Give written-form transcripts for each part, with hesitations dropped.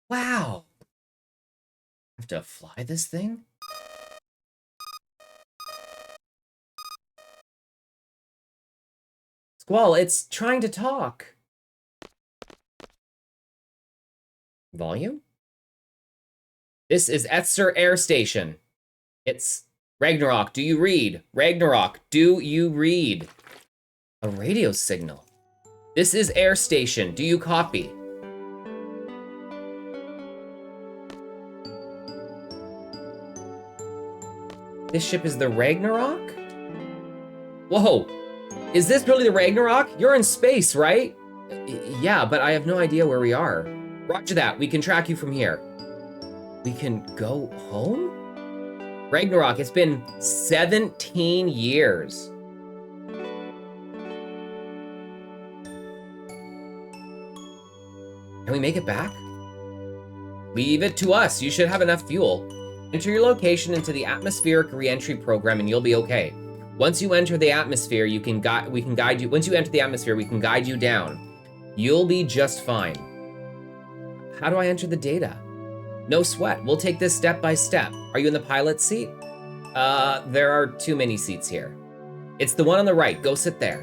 Wow. I have to fly this thing? Squall, it's trying to talk. Volume? This is Etzer Air Station. It's Ragnarok, do you read? Ragnarok, do you read? A radio signal. This is Air Station, do you copy? This ship is the Ragnarok? Whoa, is this really the Ragnarok? You're in space, right? Yeah, but I have no idea where we are. Roger that, we can track you from here. We can go home? Ragnarok, it's been 17 years. Can we make it back? Leave it to us, you should have enough fuel. Enter your location into the atmospheric re-entry program and you'll be okay. Once you enter the atmosphere, we can guide you. Once you enter the atmosphere, we can guide you down. You'll be just fine. How do I enter the data? No sweat, we'll take this step by step. Are you in the pilot seat? There are too many seats here. It's the one on the right, go sit there.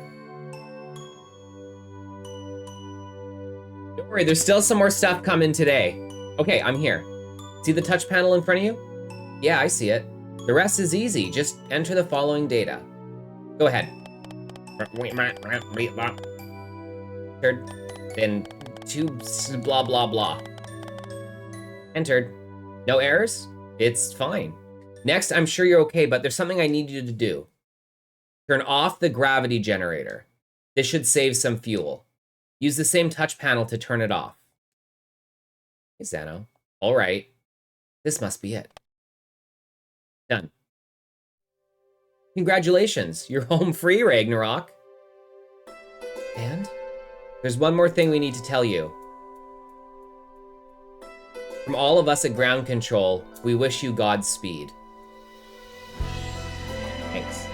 Don't worry, there's still some more stuff coming today. Okay, I'm here. See the touch panel in front of you? Yeah, I see it. The rest is easy, just enter the following data. Go ahead. Then two blah blah blah. Entered. No errors? It's fine. Next, I'm sure you're okay, but there's something I need you to do. Turn off the gravity generator. This should save some fuel. Use the same touch panel to turn it off. Hey, Zano. All right. This must be it. Done. Congratulations, you're home free, Ragnarok. And there's one more thing we need to tell you. From all of us at Ground Control, we wish you Godspeed. Thanks.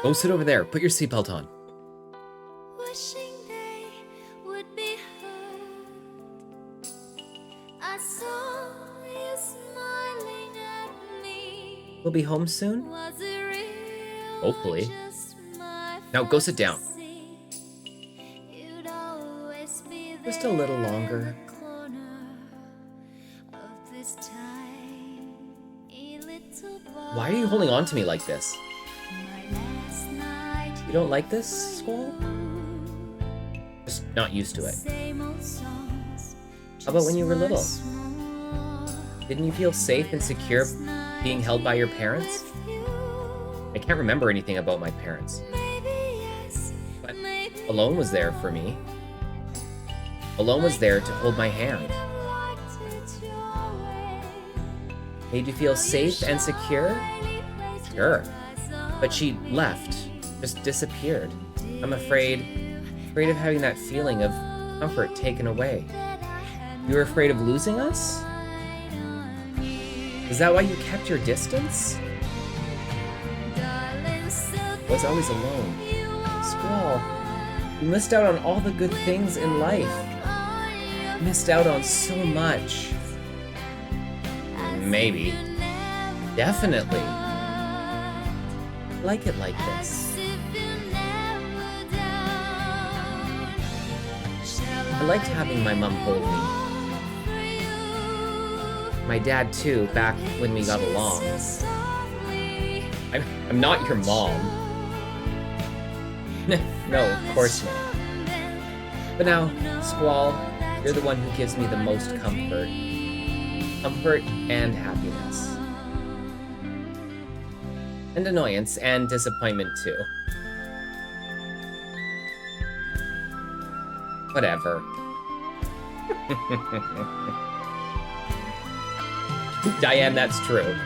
Go sit over there. Put your seatbelt on. Wishing they would be heard. I saw you smiling at me. We'll be home soon? Hopefully. Now go sit down. Just a little longer. Why are you holding on to me like this? You don't like this, Squall? Just not used to it. How about when you were little? Didn't you feel safe and secure being held by your parents? I can't remember anything about my parents. But Alone was there for me. Alone was there to hold my hand. Made you feel safe and secure? Sure. But she left. Just disappeared. I'm afraid of having that feeling of comfort taken away. You were afraid of losing us? Is that why you kept your distance? I was always alone. Squall, you missed out on all the good things in life. You missed out on so much. Maybe. Definitely. Like it like this. I liked having my mom hold me. My dad too, back when we got along. I'm not your mom. No, of course not. But now, Squall, you're the one who gives me the most comfort. Comfort and happiness. And annoyance and disappointment too. Whatever. Diane, that's true.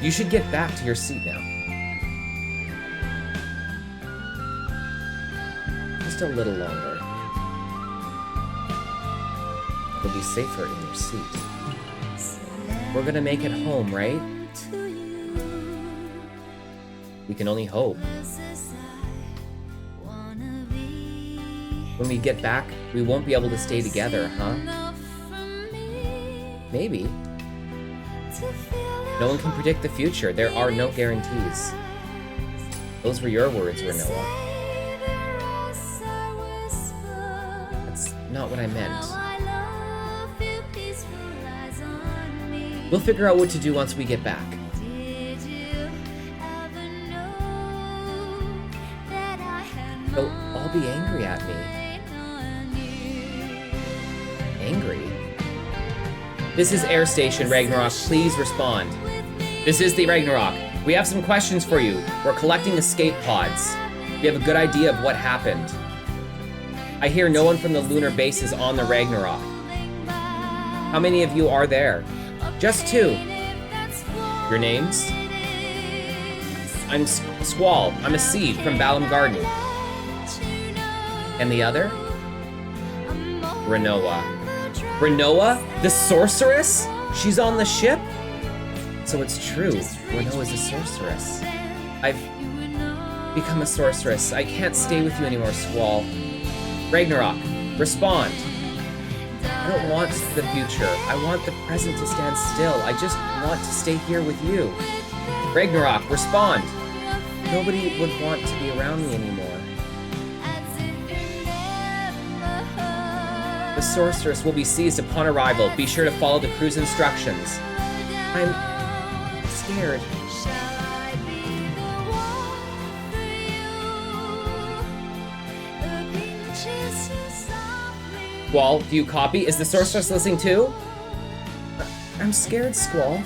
You should get back to your seat now. Just a little longer. You'll be safer in your seat. We're gonna make it home, right? We can only hope. When we get back, we won't be able to stay together, huh? Maybe. No one can predict the future. There are no guarantees. Those were your words, Rinoa. That's not what I meant. We'll figure out what to do once we get back. They'll all be angry at me. Angry? This is Air Station, Ragnarok. Please respond. This is the Ragnarok. We have some questions for you. We're collecting escape pods. We have a good idea of what happened. I hear no one from the lunar base is on the Ragnarok. How many of you are there? Just 2. Your names? I'm Squall. I'm a seed from Balam Garden. And the other? Rinoa. Rinoa? The sorceress? She's on the ship? So it's true. Rinoa's a sorceress. I've become a sorceress. I can't stay with you anymore, Squall. Ragnarok, respond. I don't want the future. I want the present to stand still. I just want to stay here with you. Ragnarok, respond. Nobody would want to be around me anymore. The sorceress will be seized upon arrival. Be sure to follow the crew's instructions. I'm scared. Squall, do you copy? Is the sorceress listening too? I'm scared, Squall.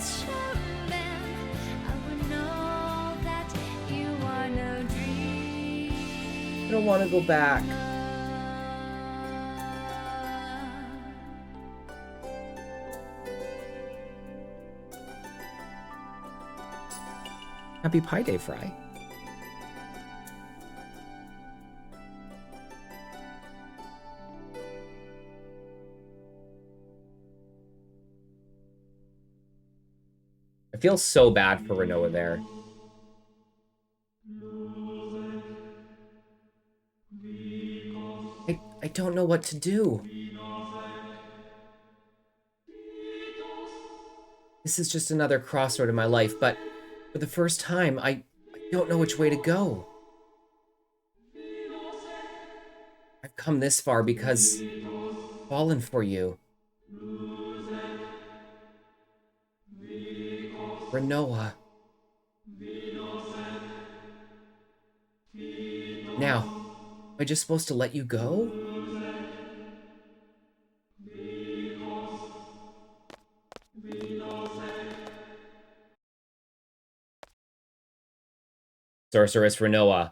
I don't want to go back. Happy Pi Day, Fry. I feel so bad for Rinoa there. I don't know what to do. This is just another crossroad in my life, but for the first time, I don't know which way to go. I've come this far because I've fallen for you. Rinoa. Now, am I just supposed to let you go? Sorceress Rinoa,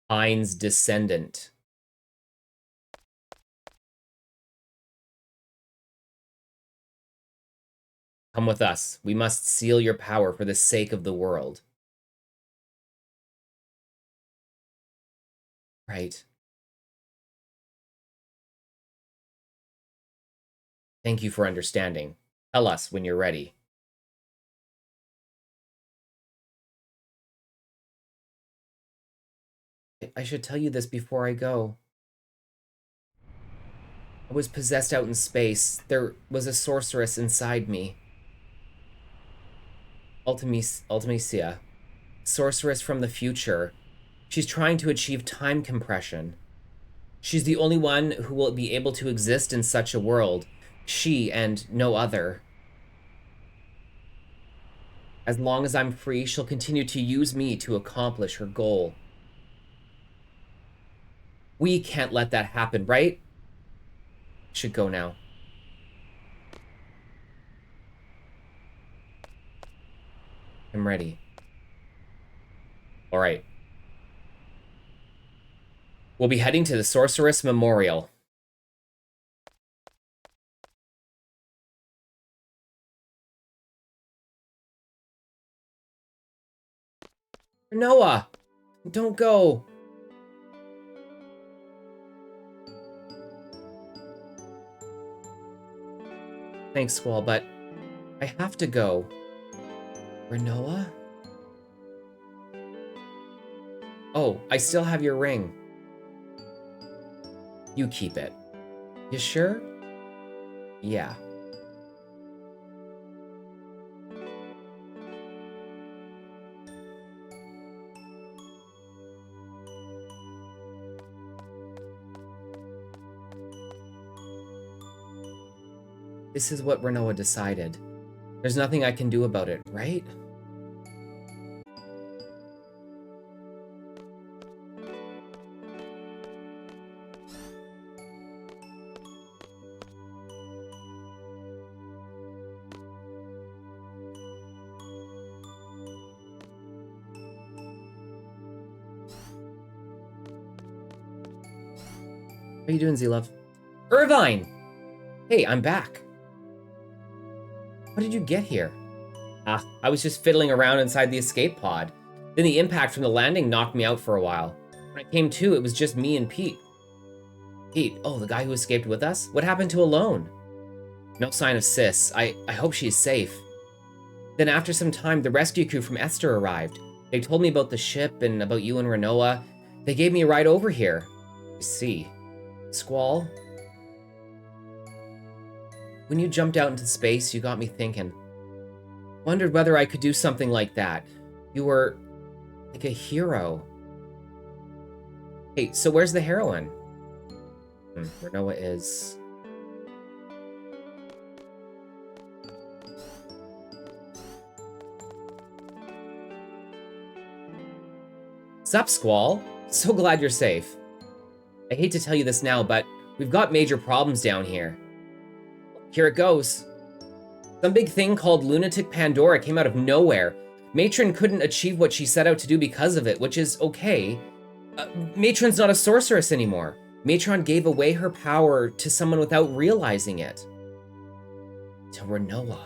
Ein's descendant. Come with us. We must seal your power for the sake of the world. Right. Thank you for understanding. Tell us when you're ready. I should tell you this before I go. I was possessed out in space. There was a sorceress inside me. Ultimisia. Sorceress from the future. She's trying to achieve time compression. She's the only one who will be able to exist in such a world. She and no other. As long as I'm free, she'll continue to use me to accomplish her goal. We can't let that happen, right? Should go now. I'm ready. All right. We'll be heading to the Sorceress Memorial. Noah, don't go. Thanks, Squall, but I have to go. Rinoa? Oh, I still have your ring. You keep it. You sure? Yeah. This is what Rinoa decided. There's nothing I can do about it, right? How you doing, Z-Love? Irvine! Hey, I'm back. How did you get here? Ah, I was just fiddling around inside the escape pod. Then the impact from the landing knocked me out for a while. When I came to, it was just me and Pete. Pete, oh, the guy who escaped with us? What happened to Alone? No sign of Sis. I hope she's safe. Then after some time, the rescue crew from Esther arrived. They told me about the ship and about you and Rinoa. They gave me a ride over here. I see. Squall? When you jumped out into space, you got me thinking. Wondered whether I could do something like that. You were like a hero. Hey, so where's the heroine? Rinoa is... Sup, Squall? So glad you're safe. I hate to tell you this now, but we've got major problems down here. Here it goes. Some big thing called Lunatic Pandora came out of nowhere. Matron couldn't achieve what she set out to do because of it, which is okay. Matron's not a sorceress anymore. Matron gave away her power to someone without realizing it. To Rinoa.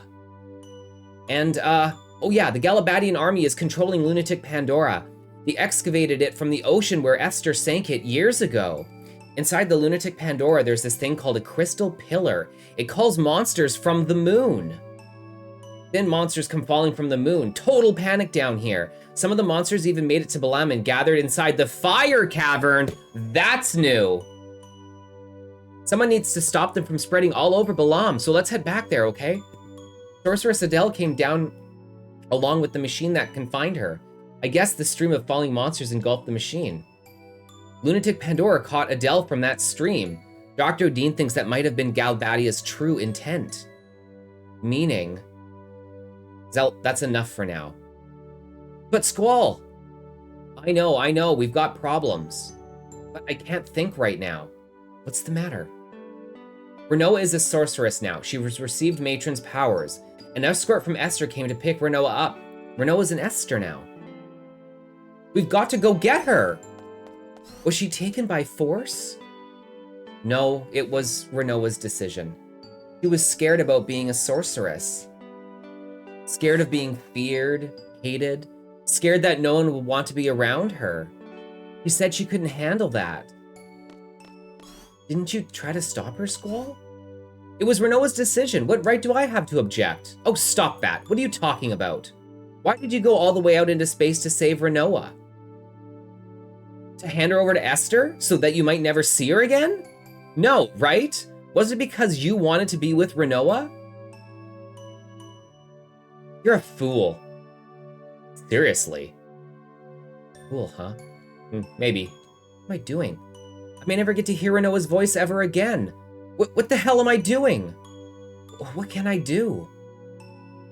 And, oh yeah, the Galabadian army is controlling Lunatic Pandora. They excavated it from the ocean where Esther sank it years ago. Inside the Lunatic Pandora, there's this thing called a crystal pillar. It calls monsters from the moon. Then monsters come falling from the moon. Total panic down here. Some of the monsters even made it to Balam and gathered inside the fire cavern. That's new. Someone needs to stop them from spreading all over Balam, so let's head back there, okay? Sorceress Adele came down along with the machine that confined her. I guess the stream of falling monsters engulfed the machine. Lunatic Pandora caught Adele from that stream. Dr. Dean thinks that might have been Galbadia's true intent. Meaning... that's enough for now. But Squall! I know, we've got problems. But I can't think right now. What's the matter? Rinoa is a sorceress now. She has received Matron's powers. An escort from Esther came to pick Rinoa up. Rinoa's an Esther now. We've got to go get her! Was she taken by force? No, it was Rinoa's decision. She was scared about being a sorceress. Scared of being feared, hated, scared that no one would want to be around her. She said she couldn't handle that. Didn't you try to stop her, Squall? It was Rinoa's decision. What right do I have to object? Oh, stop that. What are you talking about? Why did you go all the way out into space to save Rinoa? To hand her over to Esther so that you might never see her again? No, right? Was it because you wanted to be with Rinoa? You're a fool. Seriously. Fool, huh? Maybe. What am I doing? I may never get to hear Rinoa's voice ever again. What the hell am I doing? What can I do?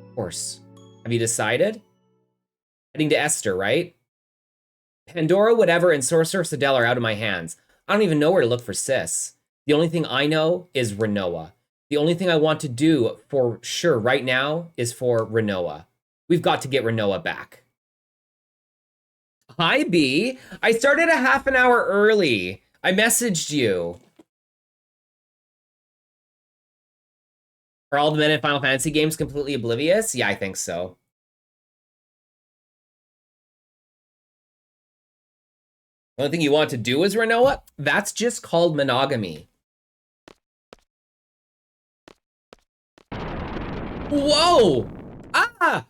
Of course. Have you decided? Heading to Esther, right? Pandora, whatever, and Sorceress Adele are out of my hands. I don't even know where to look for Sis. The only thing I know is Rinoa. The only thing I want to do for sure right now is for Rinoa. We've got to get Rinoa back. Hi, B. I started a half an hour early. I messaged you. Are all the men in Final Fantasy games completely oblivious? Yeah, I think so. The only thing you want to do is Rinoa? That's just called monogamy. Whoa! Ah!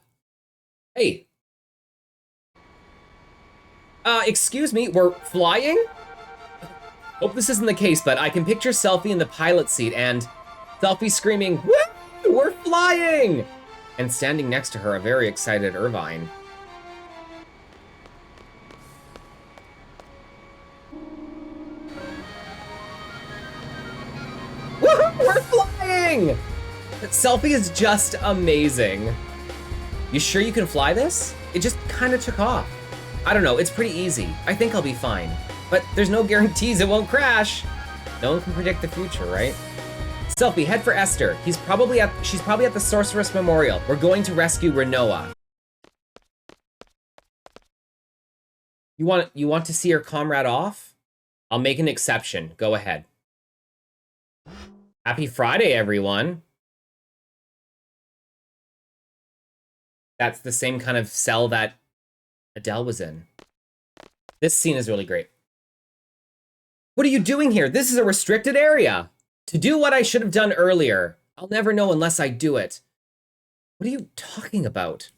Hey. Excuse me, we're flying? Hope this isn't the case, but I can picture Selfie in the pilot seat and Selfie screaming, "Woo! We're flying!" And standing next to her, a very excited Irvine. Woohoo! We're flying! Selfie is just amazing. You sure you can fly this? It just kind of took off. I don't know, it's pretty easy. I think I'll be fine. But there's no guarantees it won't crash. No one can predict the future, right? Selfie, head for Esther. She's probably at the Sorceress Memorial. We're going to rescue Rinoa. You want to see her comrade off? I'll make an exception. Go ahead. Happy Friday, everyone. That's the same kind of cell that Adele was in. This scene is really great. What are you doing here? This is a restricted area. To do what I should have done earlier. I'll never know unless I do it. What are you talking about?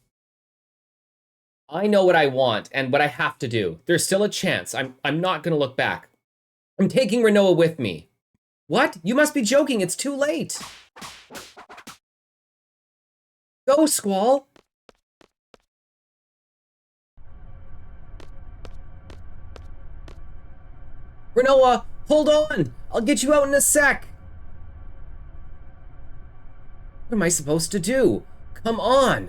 I know what I want and what I have to do. There's still a chance. I'm not gonna look back. I'm taking Rinoa with me. What? You must be joking. It's too late. Go, Squall. Rinoa, hold on! I'll get you out in a sec! What am I supposed to do? Come on!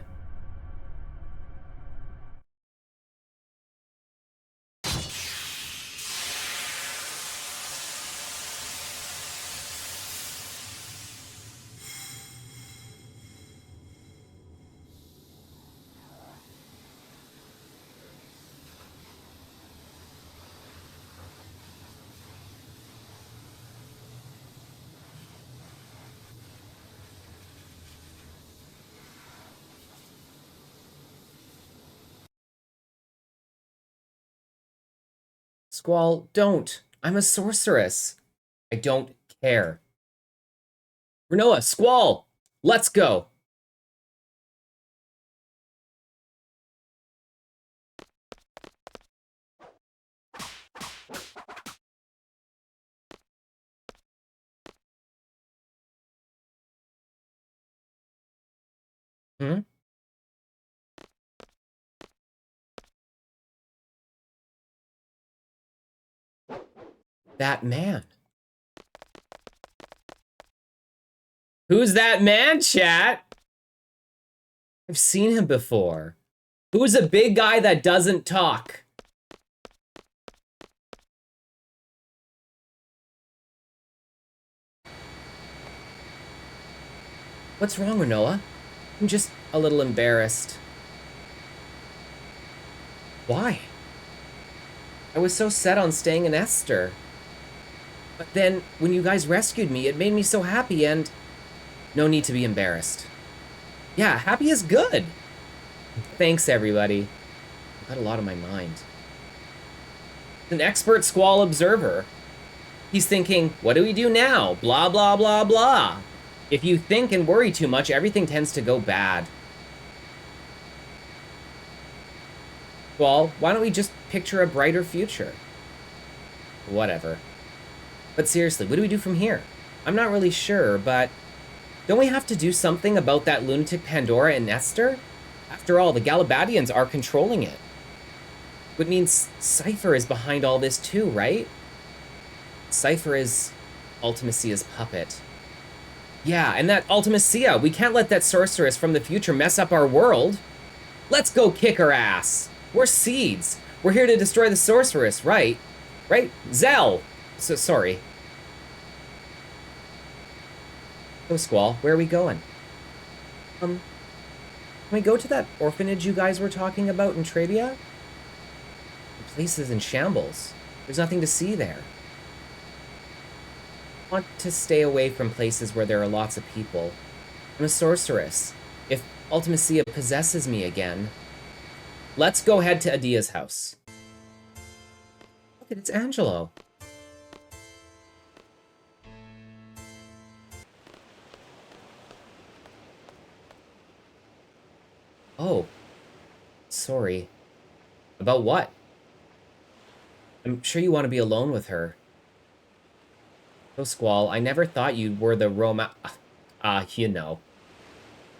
Squall, don't. I'm a sorceress. I don't care. Rinoa, Squall, let's go. Hmm? That man. Who's that man, chat? I've seen him before. Who's a big guy that doesn't talk? What's wrong, Rinoa? I'm just a little embarrassed. Why? I was so set on staying in Esther. But then, when you guys rescued me, it made me so happy and... No need to be embarrassed. Yeah, happy is good. Thanks, everybody. I've got a lot on my mind. An expert Squall observer. He's thinking, what do we do now? Blah, blah, blah, blah. If you think and worry too much, everything tends to go bad. Squall, why don't we just picture a brighter future? Whatever. But seriously, what do we do from here? I'm not really sure, but... Don't we have to do something about that lunatic Pandora and Esther? After all, the Galabadians are controlling it. Which means Cypher is behind all this too, right? Cypher is Ultimacia's puppet. Yeah, and that Ultimacia, we can't let that sorceress from the future mess up our world. Let's go kick her ass. We're seeds. We're here to destroy the sorceress, right? Right? Zell! So, sorry. So, Squall, where are we going? Can we go to that orphanage you guys were talking about in Trabia? The place is in shambles. There's nothing to see there. I want to stay away from places where there are lots of people. I'm a sorceress. If Ultimacia possesses me again... Let's go head to Adia's house. Look, it's Angelo. Oh, sorry. About what? I'm sure you want to be alone with her. So, Squall, I never thought you were the you know.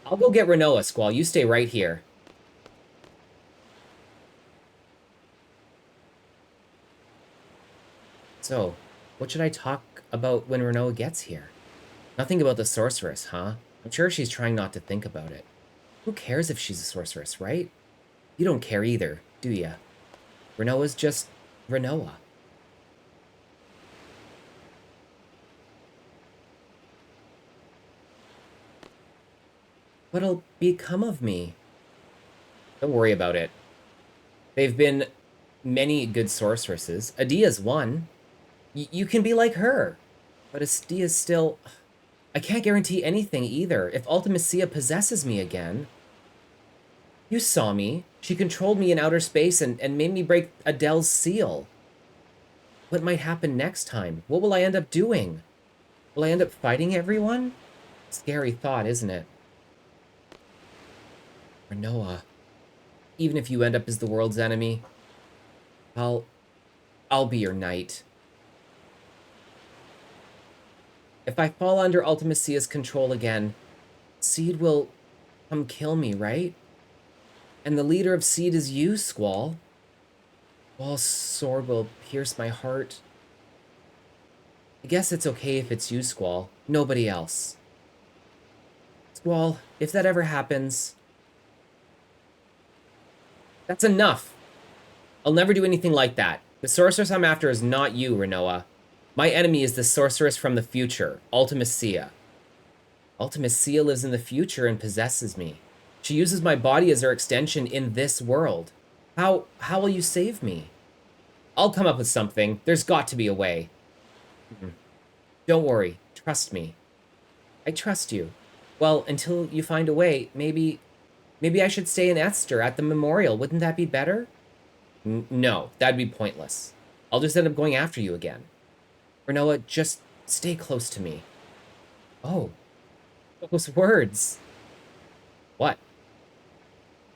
I'll go get Rinoa, Squall. You stay right here. So, what should I talk about when Rinoa gets here? Nothing about the sorceress, huh? I'm sure she's trying not to think about it. Who cares if she's a sorceress, right? You don't care either, do ya? Rinoa's just Rinoa. What'll become of me? Don't worry about it. They've been many good sorceresses. Adia's one. You can be like her. But Adia's still... I can't guarantee anything either. If Ultimacia possesses me again... You saw me. She controlled me in outer space and made me break Adele's seal. What might happen next time? What will I end up doing? Will I end up fighting everyone? Scary thought, isn't it? Rinoa, even if you end up as the world's enemy, I'll be your knight. If I fall under Ultimacia's control again, Seed will come kill me, right? And the leader of Seed is you, Squall. Squall's sword will pierce my heart. I guess it's okay if it's you, Squall. Nobody else. Squall, if that ever happens... That's enough. I'll never do anything like that. The sorceress I'm after is not you, Rinoa. My enemy is the sorceress from the future, Ultimacia. Ultimacia lives in the future and possesses me. She uses my body as her extension in this world. How will you save me? I'll come up with something. There's got to be a way. Don't worry. Trust me. I trust you. Well, until you find a way, maybe I should stay in Esther at the memorial. Wouldn't that be better? No, that'd be pointless. I'll just end up going after you again. Rinoa, just stay close to me. Oh, those words. What?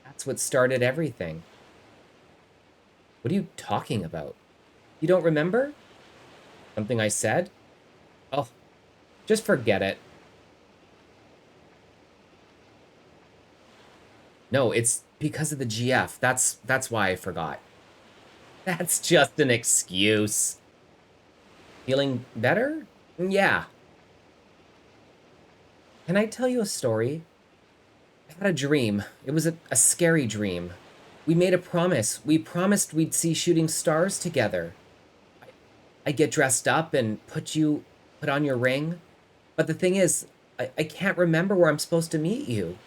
That's what started everything. What are you talking about? You don't remember? Something I said? Oh, just forget it. No, it's because of the GF. That's why I forgot. That's just an excuse. Feeling better? Yeah. Can I tell you a story? I had a dream. It was a scary dream. We made a promise. We promised we'd see shooting stars together. I get dressed up and put on your ring. But the thing is, I can't remember where I'm supposed to meet you.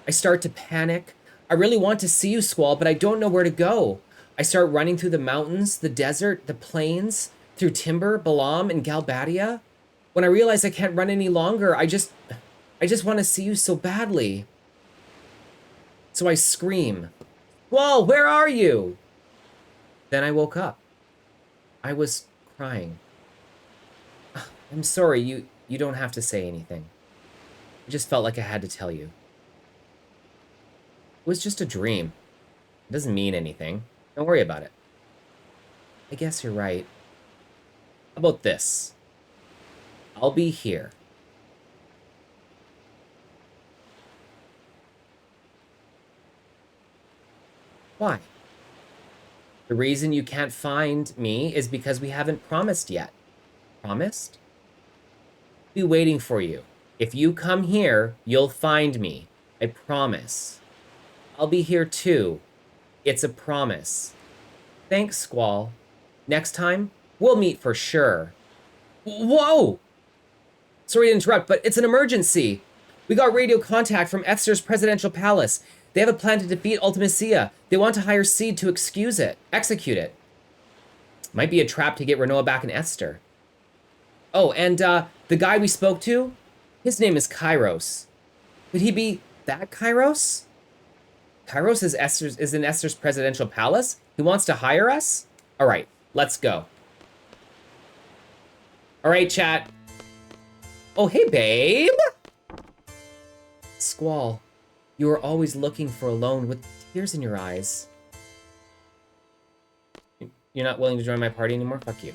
I start to panic. I really want to see you, Squall, but I don't know where to go. I start running through the mountains, the desert, the plains, through Timber, Balam, and Galbadia. When I realize I can't run any longer, I just want to see you so badly. So I scream, "Squall, where are you?" Then I woke up. I was crying. I'm sorry, you don't have to say anything. I just felt like I had to tell you. It was just a dream. It doesn't mean anything. Don't worry about it. I guess you're right. How about this? I'll be here. Why? The reason you can't find me is because we haven't promised yet. Promised? I'll be waiting for you. If you come here, you'll find me. I promise. I'll be here too. It's a promise. Thanks, Squall. Next time, we'll meet for sure. Whoa! Sorry to interrupt, but it's an emergency. We got radio contact from Esther's presidential palace. They have a plan to defeat Ultimacia. They want to hire Seed to execute it. Might be a trap to get Rinoa back in Esther. Oh, and the guy we spoke to, his name is Kairos. Could he be that Kairos? Kairos is in Esther's presidential palace? He wants to hire us? All right, let's go. All right, chat. Oh, hey, babe. Squall, You are always looking for a loan with tears in your eyes. You're not willing to join my party anymore? Fuck you.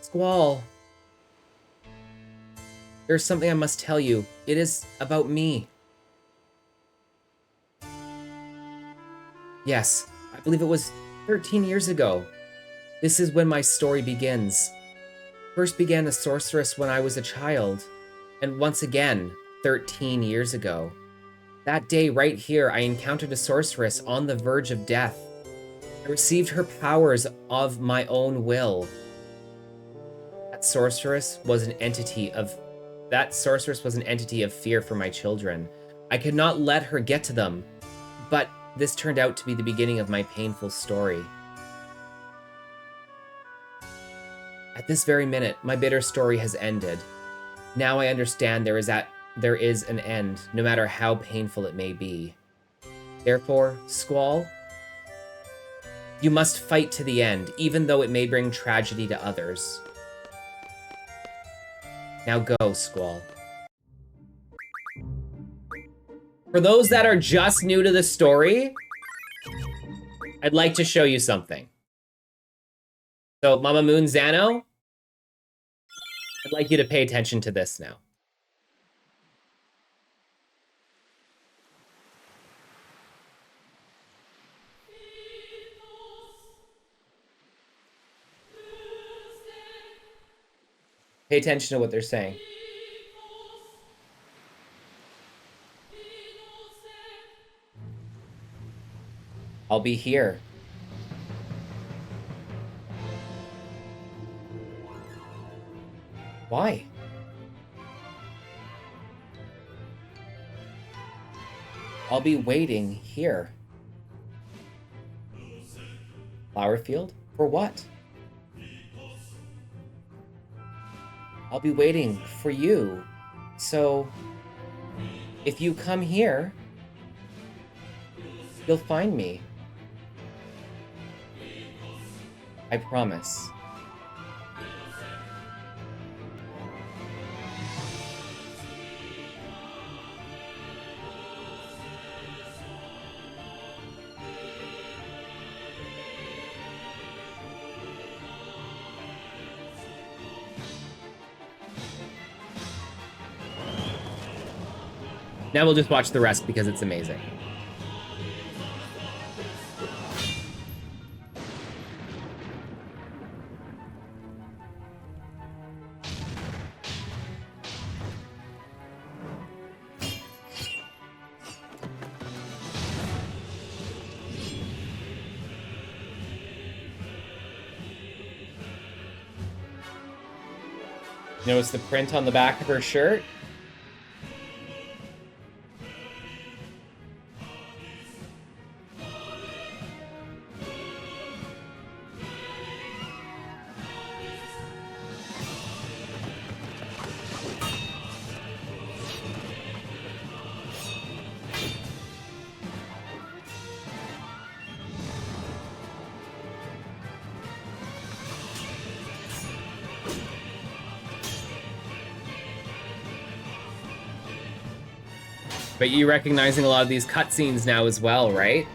Squall. There's something I must tell you. It is about me. Yes, I believe it was 13 years ago. This is when my story begins. First began a sorceress when I was a child, and once again, 13 years ago. That day right here, I encountered a sorceress on the verge of death. I received her powers of my own will. That sorceress was an entity of fear for my children. I could not let her get to them, but this turned out to be the beginning of my painful story. At this very minute, my bitter story has ended. Now I understand there is an end, no matter how painful it may be. Therefore, Squall, you must fight to the end, even though it may bring tragedy to others. Now go, Squall. For those that are just new to the story, I'd like to show you something. So, Mama Moon Zano, I'd like you to pay attention to this now. Pay attention to what they're saying. I'll be here. Why? I'll be waiting here. Flowerfield? For what? I'll be waiting for you. So, if you come here, you'll find me. I promise. Now we'll just watch the rest because it's amazing. Notice the print on the back of her shirt? But you recognizing a lot of these cutscenes now as well, right?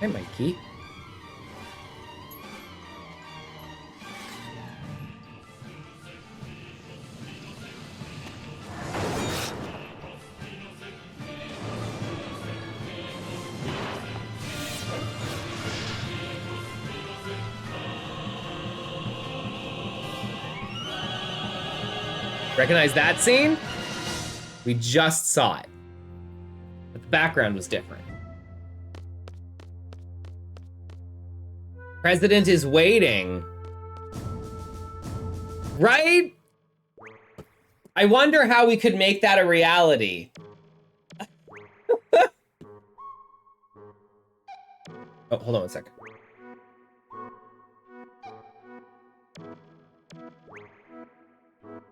Hey, Mikey. Recognize that scene? We just saw it. But the background was different. President is waiting. Right? I wonder how we could make that a reality. Oh, hold on one second.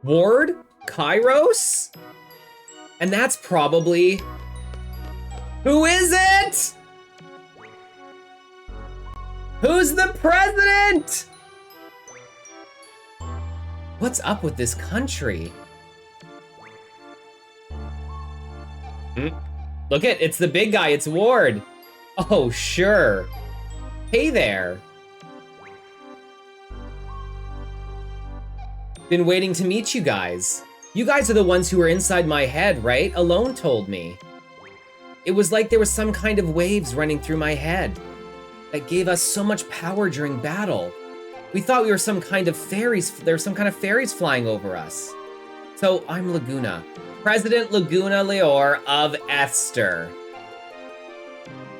Ward? Kairos? And that's probably... Who is it? Who's the president? What's up with this country? Look it, it's the big guy, it's Ward. Oh, sure. Hey there. Been waiting to meet you guys. You guys are the ones who were inside my head, right? Alone told me. It was like there was some kind of waves running through my head that gave us so much power during battle. We thought we were some kind of fairies. There were some kind of fairies flying over us. So I'm Laguna, President Laguna Leor of Esther.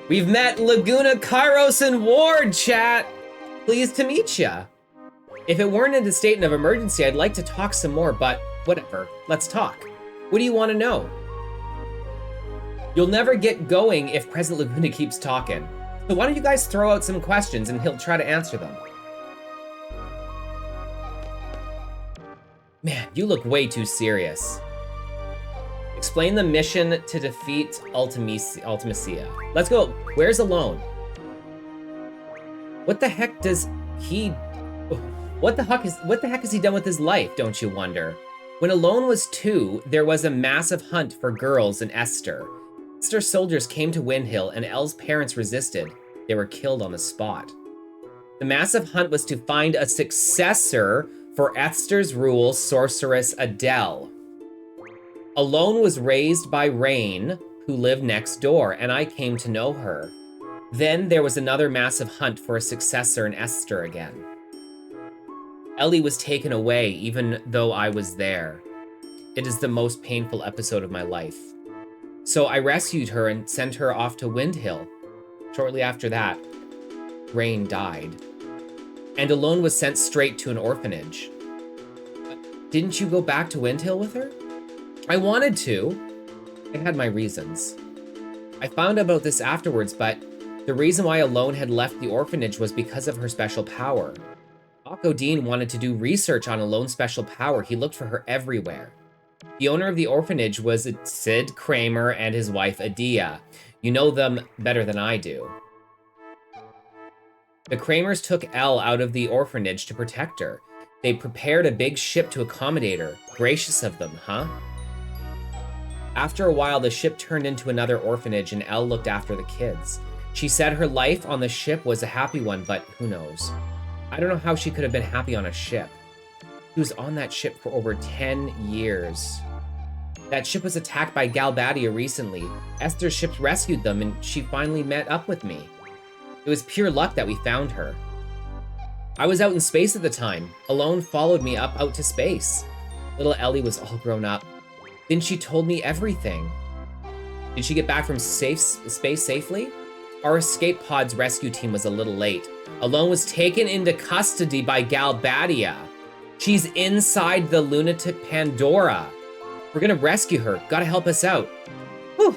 We've met Laguna, Kairos, and Ward, chat. Pleased to meet ya. If it weren't in a state of emergency, I'd like to talk some more, but whatever, let's talk. What do you want to know? You'll never get going if President Laguna keeps talking. So why don't you guys throw out some questions and he'll try to answer them. Man, you look way too serious. Explain the mission to defeat Ultimacia. Let's go. Where's Alone? What the heck does he... What the heck has he done with his life, don't you wonder? When Alone was 2, there was a massive hunt for girls in Esther. Esther's soldiers came to Windhill and Elle's parents resisted. They were killed on the spot. The massive hunt was to find a successor for Esther's rule sorceress Adele. Alone was raised by Rain, who lived next door, and I came to know her. Then there was another massive hunt for a successor in Esther again. Ellie was taken away even though I was there. It is the most painful episode of my life. So I rescued her and sent her off to Windhill. Shortly after that, Rain died. And Alone was sent straight to an orphanage. Didn't you go back to Windhill with her? I wanted to. I had my reasons. I found out about this afterwards, but the reason why Alone had left the orphanage was because of her special power. Akko Dean wanted to do research on Alone's special power. He looked for her everywhere. The owner of the orphanage was Sid Kramer and his wife Adia. You know them better than I do. The Kramers took Elle out of the orphanage to protect her. They prepared a big ship to accommodate her. Gracious of them, huh? After a while, the ship turned into another orphanage and Elle looked after the kids. She said her life on the ship was a happy one, but who knows? I don't know how she could have been happy on a ship. She was on that ship for over 10 years. That ship was attacked by Galbadia recently. Esther's ships rescued them and she finally met up with me. It was pure luck that we found her. I was out in space at the time. Alone followed me out to space. Little Ellie was all grown up. Then she told me everything. Did she get back from space safely? Our escape pod's rescue team was a little late. Alone was taken into custody by Galbadia. She's inside the lunatic Pandora. We're gonna rescue her. Gotta help us out. Whew.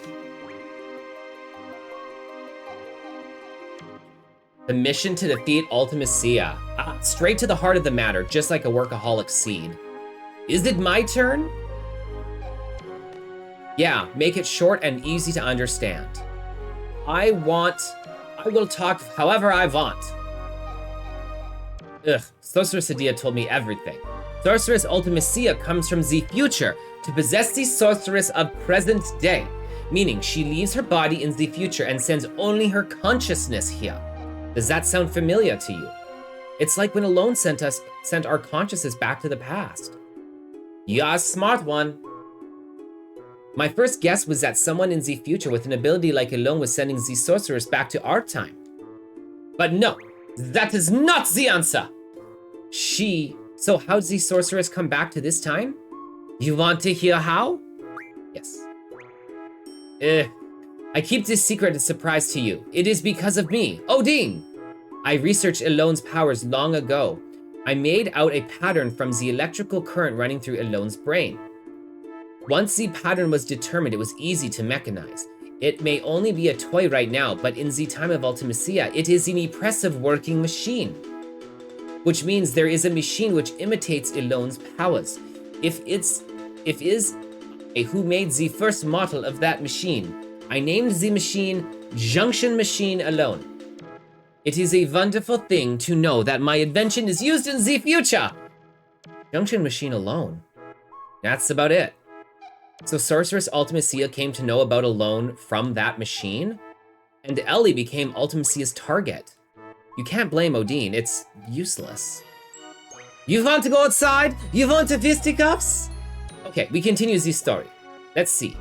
The mission to defeat Ultimacia. Straight to the heart of the matter, just like a workaholic seed. Is it my turn? Yeah, make it short and easy to understand. I will talk however I want. Ugh, Sorceress Adia told me everything. Sorceress Ultimacia comes from the future to possess the sorceress of present day, meaning she leaves her body in the future and sends only her consciousness here. Does that sound familiar to you? It's like when Alone sent our consciousness back to the past. You're a smart one. My first guess was that someone in the future with an ability like Alone was sending the sorceress back to our time. But no, that is not the answer. So how'd the sorceress come back to this time? You want to hear how? Yes. I keep this secret a surprise to you. It is because of me, Odin. I researched Alone's powers long ago. I made out a pattern from the electrical current running through Alone's brain. Once the pattern was determined, it was easy to mechanize. It may only be a toy right now, but in the time of Ultimacia, it is an impressive working machine. Which means there is a machine which imitates Alone's powers. If who made the first model of that machine. I named the machine Junction Machine Alone. It is a wonderful thing to know that my invention is used in the future. Junction Machine Alone. That's about it. So Sorceress Ultimacia came to know about Alone from that machine, and Ellie became Ultimacia's target. You can't blame Odin, it's useless. You want to go outside? You want the fisticuffs? Okay, we continue the story. Let's see.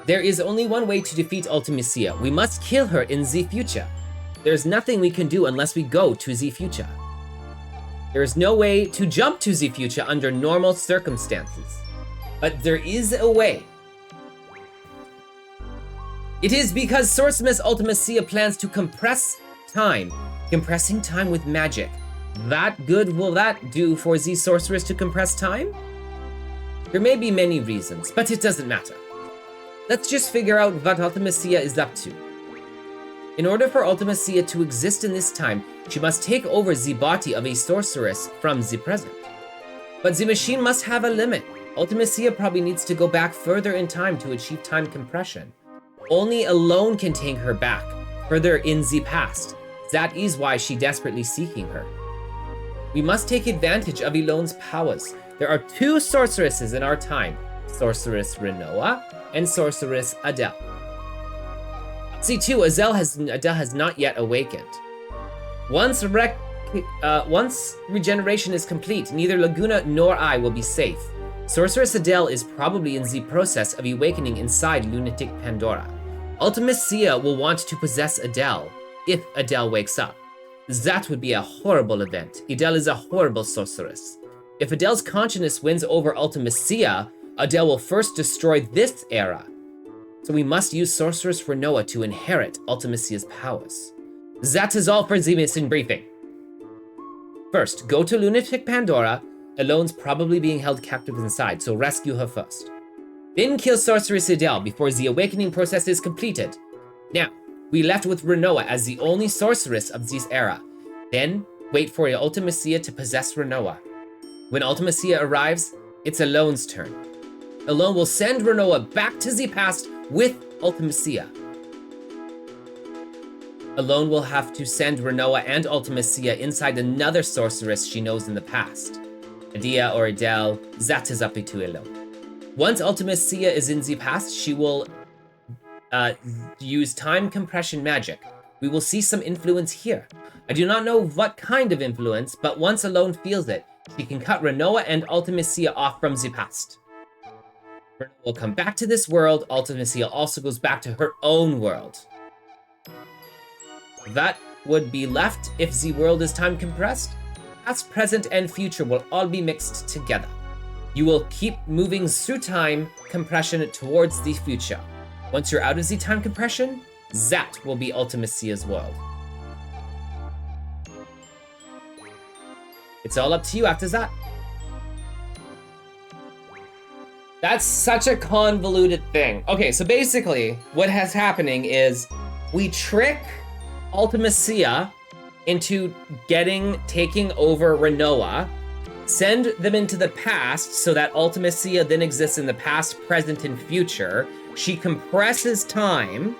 There is only one way to defeat Ultimacia. We must kill her in the future. There's nothing we can do unless we go to the future. There is no way to jump to the future under normal circumstances. But there is a way. It is because Sorceress Ultimacia plans to compress time. Compressing time with magic. That good will that do for the sorceress to compress time? There may be many reasons, but it doesn't matter. Let's just figure out what Ultimacia is up to. In order for Ultimacia to exist in this time, she must take over the body of a sorceress from the present. But the machine must have a limit. Ultimacia probably needs to go back further in time to achieve time compression. Only Alone can take her back, further in the past. That is why she's desperately seeking her. We must take advantage of Alone's powers. There are two sorceresses in our time, Sorceress Rinoa and Sorceress Adele. See too, Adele has not yet awakened. Once regeneration is complete, neither Laguna nor I will be safe. Sorceress Adele is probably in the process of awakening inside Lunatic Pandora. Ultimacia will want to possess Adele, if Adele wakes up. That would be a horrible event. Adele is a horrible sorceress. If Adele's consciousness wins over Ultimacia, Adele will first destroy this era. So we must use Sorceress Rinoa to inherit Ultimacia's powers. That is all for the mission briefing. First, go to Lunatic Pandora. Alone's probably being held captive inside, so rescue her first. Then kill Sorceress Adele before the awakening process is completed. Now, we left with Rinoa as the only sorceress of this era. Then, wait for Ultimacia to possess Rinoa. When Ultimacia arrives, it's Alone's turn. Alone will send Rinoa back to the past with Ultimacia. Alone will have to send Rinoa and Ultimacia inside another sorceress she knows in the past. Adia or Adele, that is up to Alone. Once Ultimacia is in the past, she will use time compression magic. We will see some influence here. I do not know what kind of influence, but once Alone feels it, she can cut Rinoa and Ultimacia off from the past. Rinoa will come back to this world. Ultimacia also goes back to her own world. That would be left if the world is time compressed. Past, present, and future will all be mixed together. You will keep moving through time compression towards the future. Once you're out of the time compression, that will be Ultimacia's world. It's all up to you after that. That's such a convoluted thing. Okay, so basically, what has happening is we trick Ultimacia into taking over Rinoa, send them into the past so that Ultimacia then exists in the past, present, and future. She compresses time,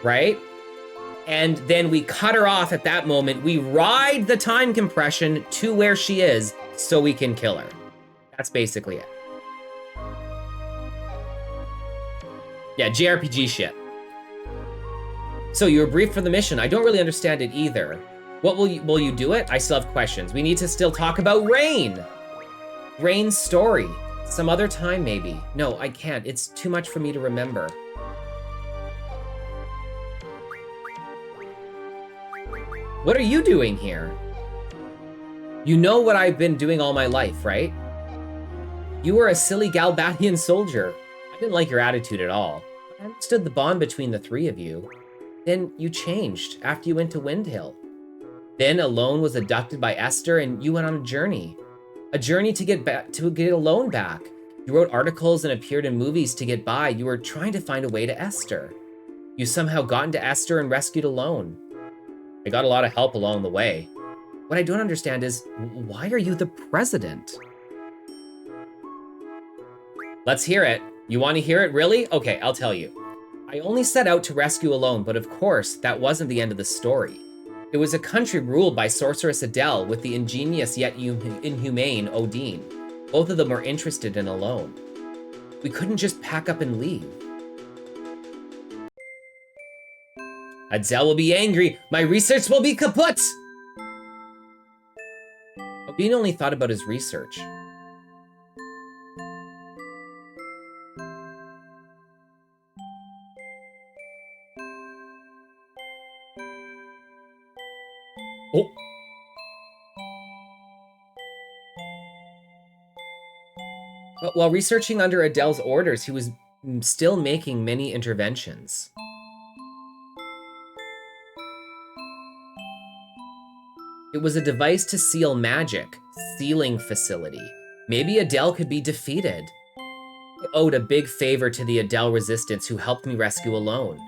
right? And then we cut her off at that moment. We ride the time compression to where she is so we can kill her. That's basically it. Yeah, JRPG shit. So you were briefed for the mission. I don't really understand it either. What will you do it? I still have questions. We need to still talk about Rain. Rain's story. Some other time, maybe. No, I can't. It's too much for me to remember. What are you doing here? You know what I've been doing all my life, right? You were a silly Galbatian soldier. I didn't like your attitude at all. I understood the bond between the three of you. Then you changed after you went to Windhill. Then Alone was abducted by Esther and you went on a journey. A journey to get Alone back. You wrote articles and appeared in movies to get by. You were trying to find a way to Esther. You somehow got into Esther and rescued Alone. I got a lot of help along the way. What I don't understand is, why are you the president? Let's hear it. You want to hear it, really? Okay, I'll tell you. I only set out to rescue alone, but of course, that wasn't the end of the story. It was a country ruled by sorceress Adele with the ingenious yet inhumane Odin. Both of them were interested in Alone. We couldn't just pack up and leave. Adele will be angry. My research will be kaput! Odin only thought about his research. Oh. But while researching under Adele's orders, he was still making many interventions. It was a device to seal magic, sealing facility. Maybe Adele could be defeated. I owed a big favor to the Adele resistance who helped me rescue Alone.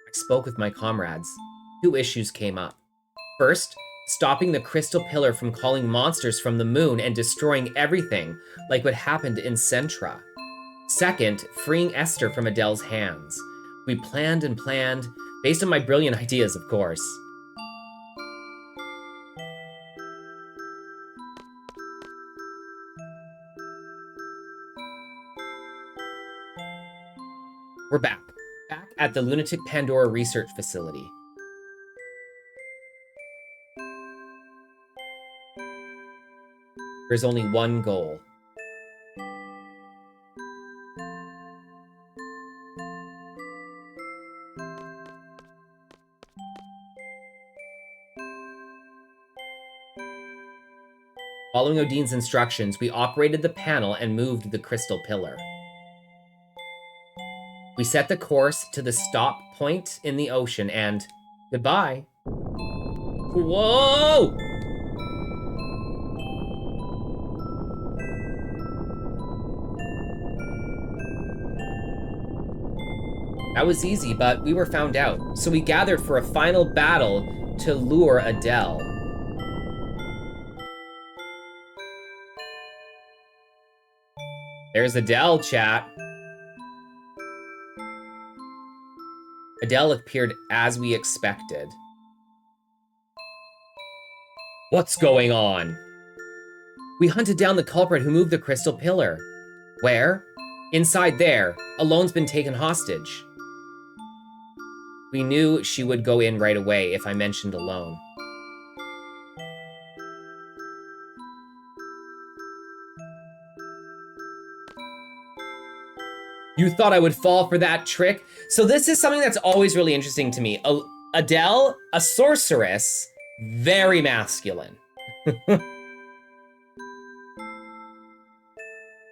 I spoke with my comrades. 2 issues came up. First, stopping the crystal pillar from calling monsters from the moon and destroying everything, like what happened in Centra. Second, freeing Esther from Adele's hands. We planned and planned, based on my brilliant ideas, of course. We're back at the Lunatic Pandora Research Facility. There's only one goal. Following Odin's instructions, we operated the panel and moved the crystal pillar. We set the course to the stop point in the ocean and goodbye. Whoa! That was easy, but we were found out. So we gathered for a final battle to lure Adele. There's Adele, chat. Adele appeared as we expected. What's going on? We hunted down the culprit who moved the crystal pillar. Where? Inside there. Alone's been taken hostage. We knew she would go in right away if I mentioned Alone. You thought I would fall for that trick? So this is something that's always really interesting to me. Adele, a sorceress, very masculine.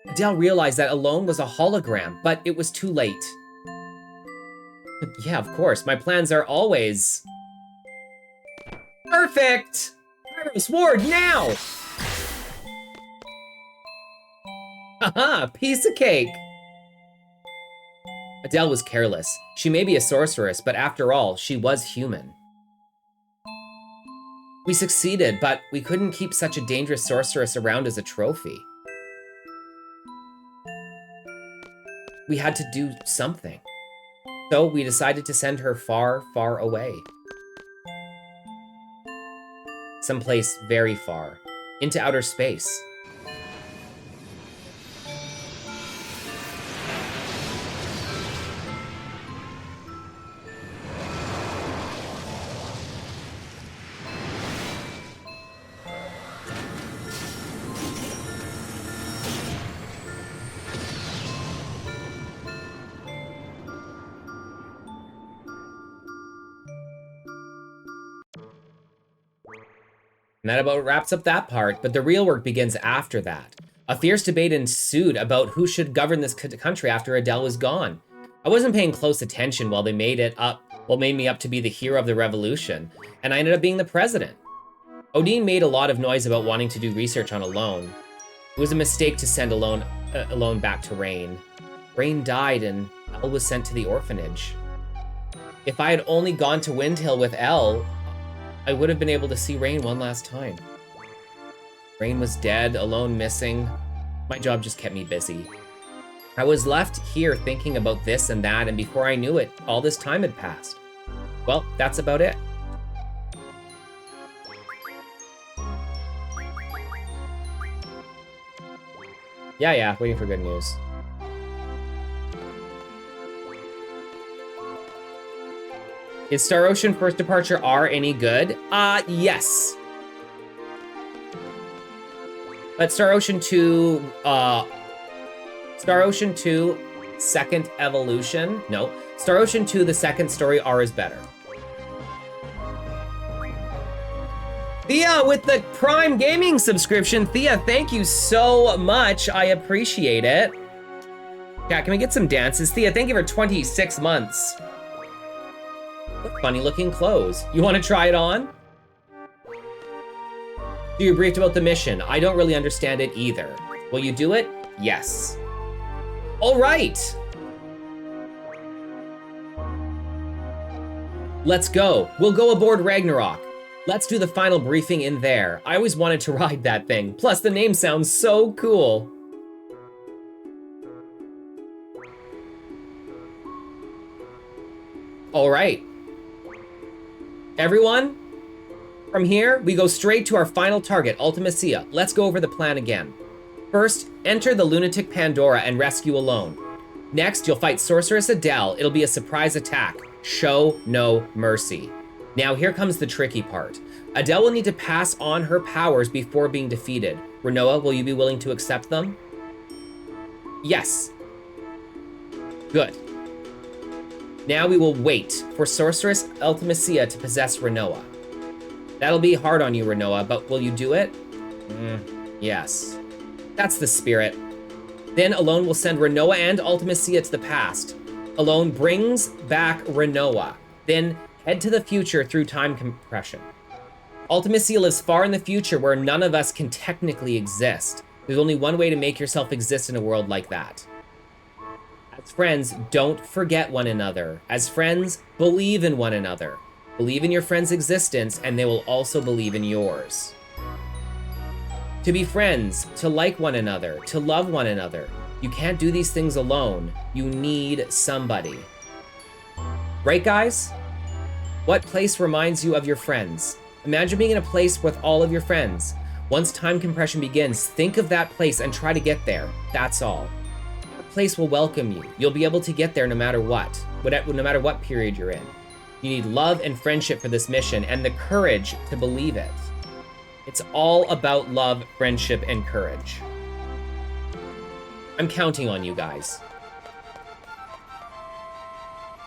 Adele realized that Alone was a hologram, but it was too late. Yeah, of course. My plans are always... perfect! Pyro's Ward, now! Haha, piece of cake! Adele was careless. She may be a sorceress, but after all, she was human. We succeeded, but we couldn't keep such a dangerous sorceress around as a trophy. We had to do something. So we decided to send her far, far away. Someplace very far. Into outer space. And that about wraps up that part, but the real work begins after that. A fierce debate ensued about who should govern this country after Adele was gone. I wasn't paying close attention while they made me up to be the hero of the revolution, and I ended up being the president. Odin made a lot of noise about wanting to do research on Alone. It was a mistake to send Alone back to Rain. Rain died and Elle was sent to the orphanage. If I had only gone to Windhill with Elle, I would have been able to see Rain one last time. Rain was dead, alone, missing. My job just kept me busy. I was left here thinking about this and that, and before I knew it, all this time had passed. Well, that's about it. Yeah, waiting for good news. Is Star Ocean First Departure R any good? Yes. But Star Ocean 2, Second Evolution, no. Star Ocean 2, the second story, R is better. Thea with the Prime Gaming subscription. Thea, thank you so much. I appreciate it. Yeah, can we get some dances? Thea, thank you for 26 months. What funny looking clothes. You want to try it on? Do you briefed about the mission? I don't really understand it either. Will you do it? Yes. All right. Let's go. We'll go aboard Ragnarok. Let's do the final briefing in there. I always wanted to ride that thing. Plus, the name sounds so cool. All right. Everyone, from here, we go straight to our final target, Ultimacia. Let's go over the plan again. First, enter the lunatic Pandora and rescue Alone. Next, you'll fight Sorceress Adele. It'll be a surprise attack. Show no mercy. Now, here comes the tricky part. Adele will need to pass on her powers before being defeated. Rinoa, will you be willing to accept them? Yes. Good. Now we will wait for Sorceress Ultimacia to possess Rinoa. That'll be hard on you, Rinoa, but will you do it? Yes. That's the spirit. Then Alone will send Rinoa and Ultimacia to the past. Alone brings back Rinoa. Then head to the future through time compression. Ultimacia lives far in the future where none of us can technically exist. There's only one way to make yourself exist in a world like that. As friends, don't forget one another. As friends, believe in one another. Believe in your friend's existence, and they will also believe in yours. To be friends, to like one another, to love one another. You can't do these things alone. You need somebody. Right, guys? What place reminds you of your friends? Imagine being in a place with all of your friends. Once time compression begins, think of that place and try to get there. That's all. That place will welcome you. You'll be able to get there no matter what, no matter what period you're in. You need love and friendship for this mission and the courage to believe it. It's all about love, friendship, and courage. I'm counting on you guys.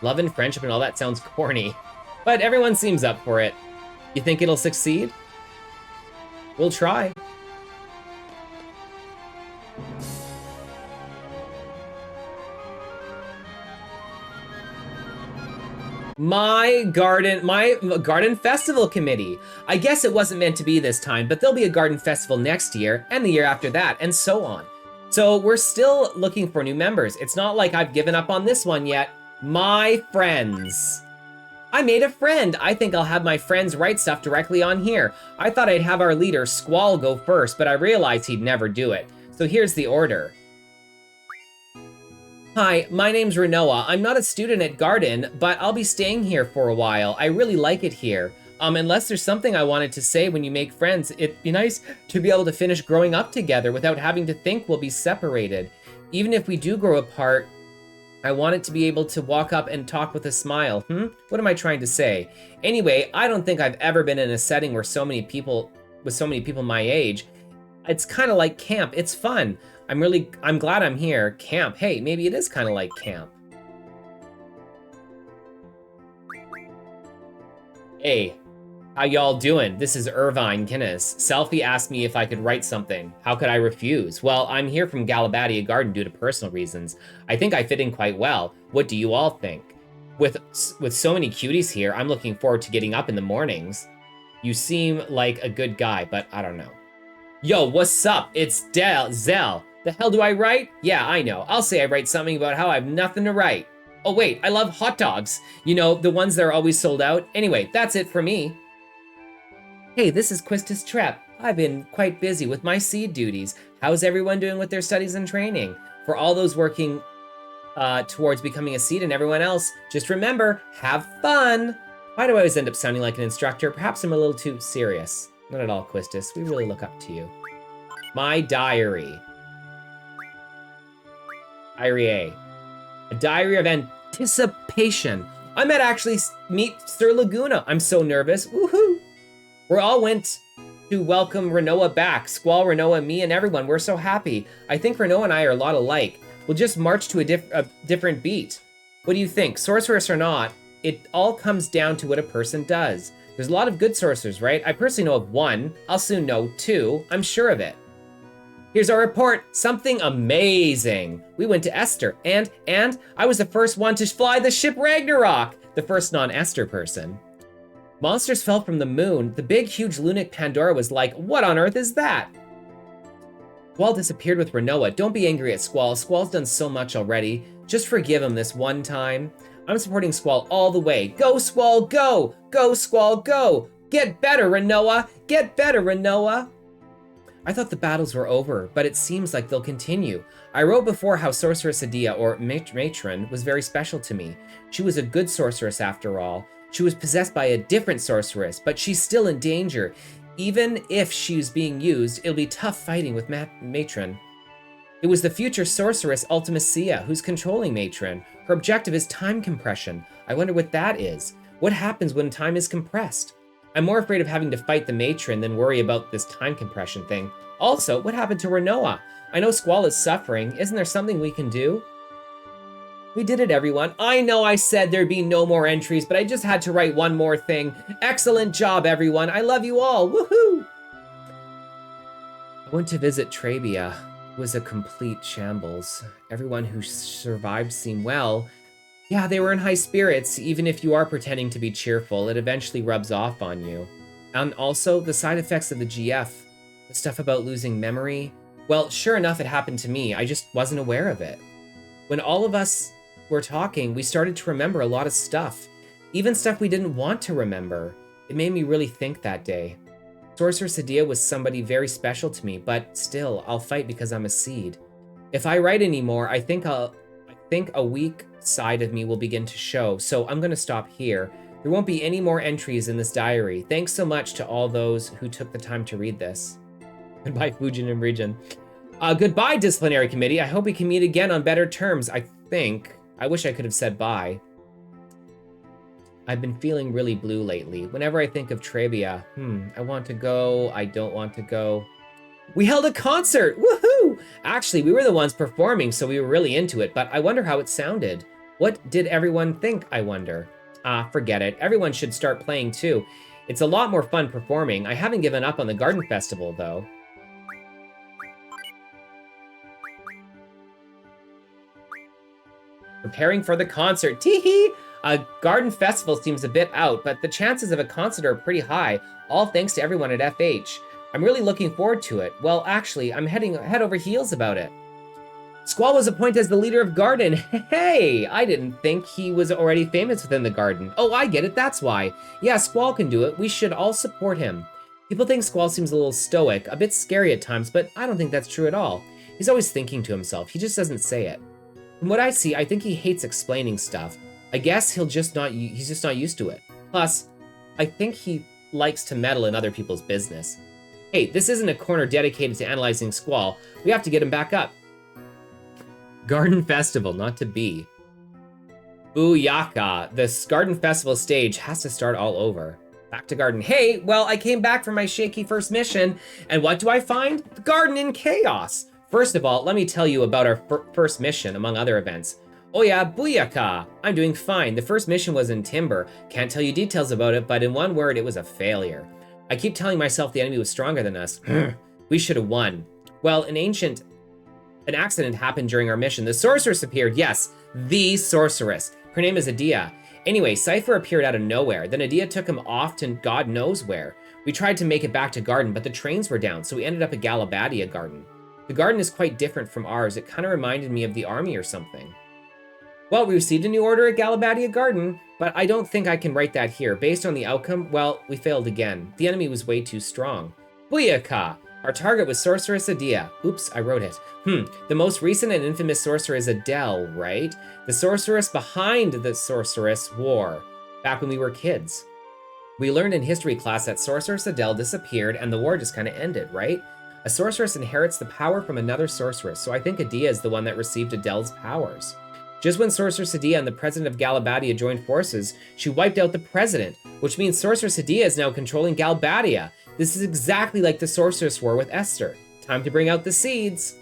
Love and friendship and all that sounds corny, but everyone seems up for it. You think it'll succeed? We'll try. My garden festival committee. I guess it wasn't meant to be this time, but there'll be a garden festival next year and the year after that and so on. So we're still looking for new members. It's not like I've given up on this one yet. My friends. I made a friend. I think I'll have my friends write stuff directly on here. I thought I'd have our leader, Squall, go first, but I realized he'd never do it. So here's the order. Hi, my name's Rinoa. I'm not a student at Garden, but I'll be staying here for a while. I really like it here. Unless there's something I wanted to say when you make friends, it'd be nice to be able to finish growing up together without having to think we'll be separated. Even if we do grow apart, I want it to be able to walk up and talk with a smile. What am I trying to say? Anyway, I don't think I've ever been in a setting where with so many people my age. It's kind of like camp. It's fun. I'm glad I'm here. Camp. Hey, maybe it is kind of like camp. Hey, how y'all doing? This is Irvine Guinness. Selfie asked me if I could write something. How could I refuse? Well, I'm here from Galabadia Garden due to personal reasons. I think I fit in quite well. What do you all think? With so many cuties here, I'm looking forward to getting up in the mornings. You seem like a good guy, but I don't know. Yo, what's up? It's Zell. The hell do I write? Yeah, I know. I'll say I write something about how I have nothing to write. Oh wait, I love hot dogs. You know, the ones that are always sold out. Anyway, that's it for me. Hey, this is Quistis Trep. I've been quite busy with my seed duties. How's everyone doing with their studies and training? For all those working towards becoming a seed and everyone else, just remember, have fun. Why do I always end up sounding like an instructor? Perhaps I'm a little too serious. Not at all, Quistis. We really look up to you. My diary. Diary A. A diary of anticipation. I might actually meet Sir Laguna. I'm so nervous. Woohoo! We all went to welcome Rinoa back. Squall, Rinoa, me, and everyone. We're so happy. I think Rinoa and I are a lot alike. We'll just march to a different beat. What do you think? Sorceress or not, it all comes down to what a person does. There's a lot of good sorcerers, right? I personally know of one. I'll soon know two. I'm sure of it. Here's our report. Something amazing. We went to Esther, and I was the first one to fly the ship Ragnarok, the first non-Esther person. Monsters fell from the moon. The big, huge Lunic Pandora was like, what on earth is that? Squall disappeared with Rinoa. Don't be angry at Squall. Squall's done so much already. Just forgive him this one time. I'm supporting Squall all the way. Go, Squall, go! Go, Squall, go! Get better, Rinoa! Get better, Rinoa! I thought the battles were over, but it seems like they'll continue. I wrote before how Sorceress Adia, or Matron, was very special to me. She was a good sorceress after all. She was possessed by a different sorceress, but she's still in danger. Even if she's being used, it'll be tough fighting with Matron. It was the future sorceress Ultimacia who's controlling Matron. Her objective is time compression. I wonder what that is. What happens when time is compressed? I'm more afraid of having to fight the Matron than worry about this time compression thing. Also, what happened to Rinoa? I know Squall is suffering. Isn't there something we can do? We did it, everyone. I know I said there'd be no more entries, but I just had to write one more thing. Excellent job, everyone. I love you all. Woohoo! I went to visit Trabia. It was a complete shambles. Everyone who survived seemed well. Yeah, they were in high spirits. Even if you are pretending to be cheerful, it eventually rubs off on you. And also, the side effects of the GF. The stuff about losing memory. Well, sure enough, it happened to me. I just wasn't aware of it. When all of us were talking, we started to remember a lot of stuff. Even stuff we didn't want to remember. It made me really think that day. Sorceress Adia was somebody very special to me, but still, I'll fight because I'm a seed. If I write anymore, I think a weak side of me will begin to show, so I'm going to stop here. There won't be any more entries in this diary. Thanks so much to all those who took the time to read this. Goodbye, Fujin and Region. Goodbye, Disciplinary Committee. I hope we can meet again on better terms, I think. I wish I could have said bye. I've been feeling really blue lately. Whenever I think of Trabia, I want to go, I don't want to go. We held a concert! Woohoo! Actually, we were the ones performing, so we were really into it, but I wonder how it sounded. What did everyone think, I wonder? Forget it. Everyone should start playing too. It's a lot more fun performing. I haven't given up on the Garden Festival, though. Preparing for the concert. Tee-hee! A Garden Festival seems a bit out, but the chances of a concert are pretty high, all thanks to everyone at FH. I'm really looking forward to it. Well, actually, I'm head over heels about it. Squall was appointed as the leader of Garden. Hey, I didn't think he was already famous within the Garden. Oh, I get it, that's why. Yeah, Squall can do it. We should all support him. People think Squall seems a little stoic, a bit scary at times, but I don't think that's true at all. He's always thinking to himself. He just doesn't say it. From what I see, I think he hates explaining stuff. I guess he's just not used to it. Plus, I think he likes to meddle in other people's business. Hey, this isn't a corner dedicated to analyzing Squall. We have to get him back up. Garden Festival, not to be. Booyaka. The Garden Festival stage has to start all over. Back to Garden. Hey, well, I came back from my shaky first mission, and what do I find? The Garden in chaos. First of all, let me tell you about our first mission, among other events. Oh yeah, booyaka! I'm doing fine. The first mission was in Timber. Can't tell you details about it, but in one word, it was a failure. I keep telling myself the enemy was stronger than us. We should have won. Well, an accident happened during our mission. The sorceress appeared. Yes, the sorceress. Her name is Adia. Anyway, Cypher appeared out of nowhere. Then Adia took him off to God knows where. We tried to make it back to Garden, but the trains were down, so we ended up at Galabadia Garden. The garden is quite different from ours. It kind of reminded me of the army or something. Well, we received a new order at Galabadia Garden, but I don't think I can write that here. Based on the outcome, well, we failed again. The enemy was way too strong. Booyaka! Our target was Sorceress Adia. Oops, I wrote it. The most recent and infamous sorcerer is Adele, right? The sorceress behind the Sorceress War, back when we were kids. We learned in history class that Sorceress Adele disappeared and the war just kind of ended, right? A sorceress inherits the power from another sorceress, so I think Adia is the one that received Adele's powers. Just when Sorceress Adia and the president of Galabadia joined forces, she wiped out the president, which means Sorceress Adia is now controlling Galabadia. This is exactly like the Sorceress War with Esther. Time to bring out the seeds.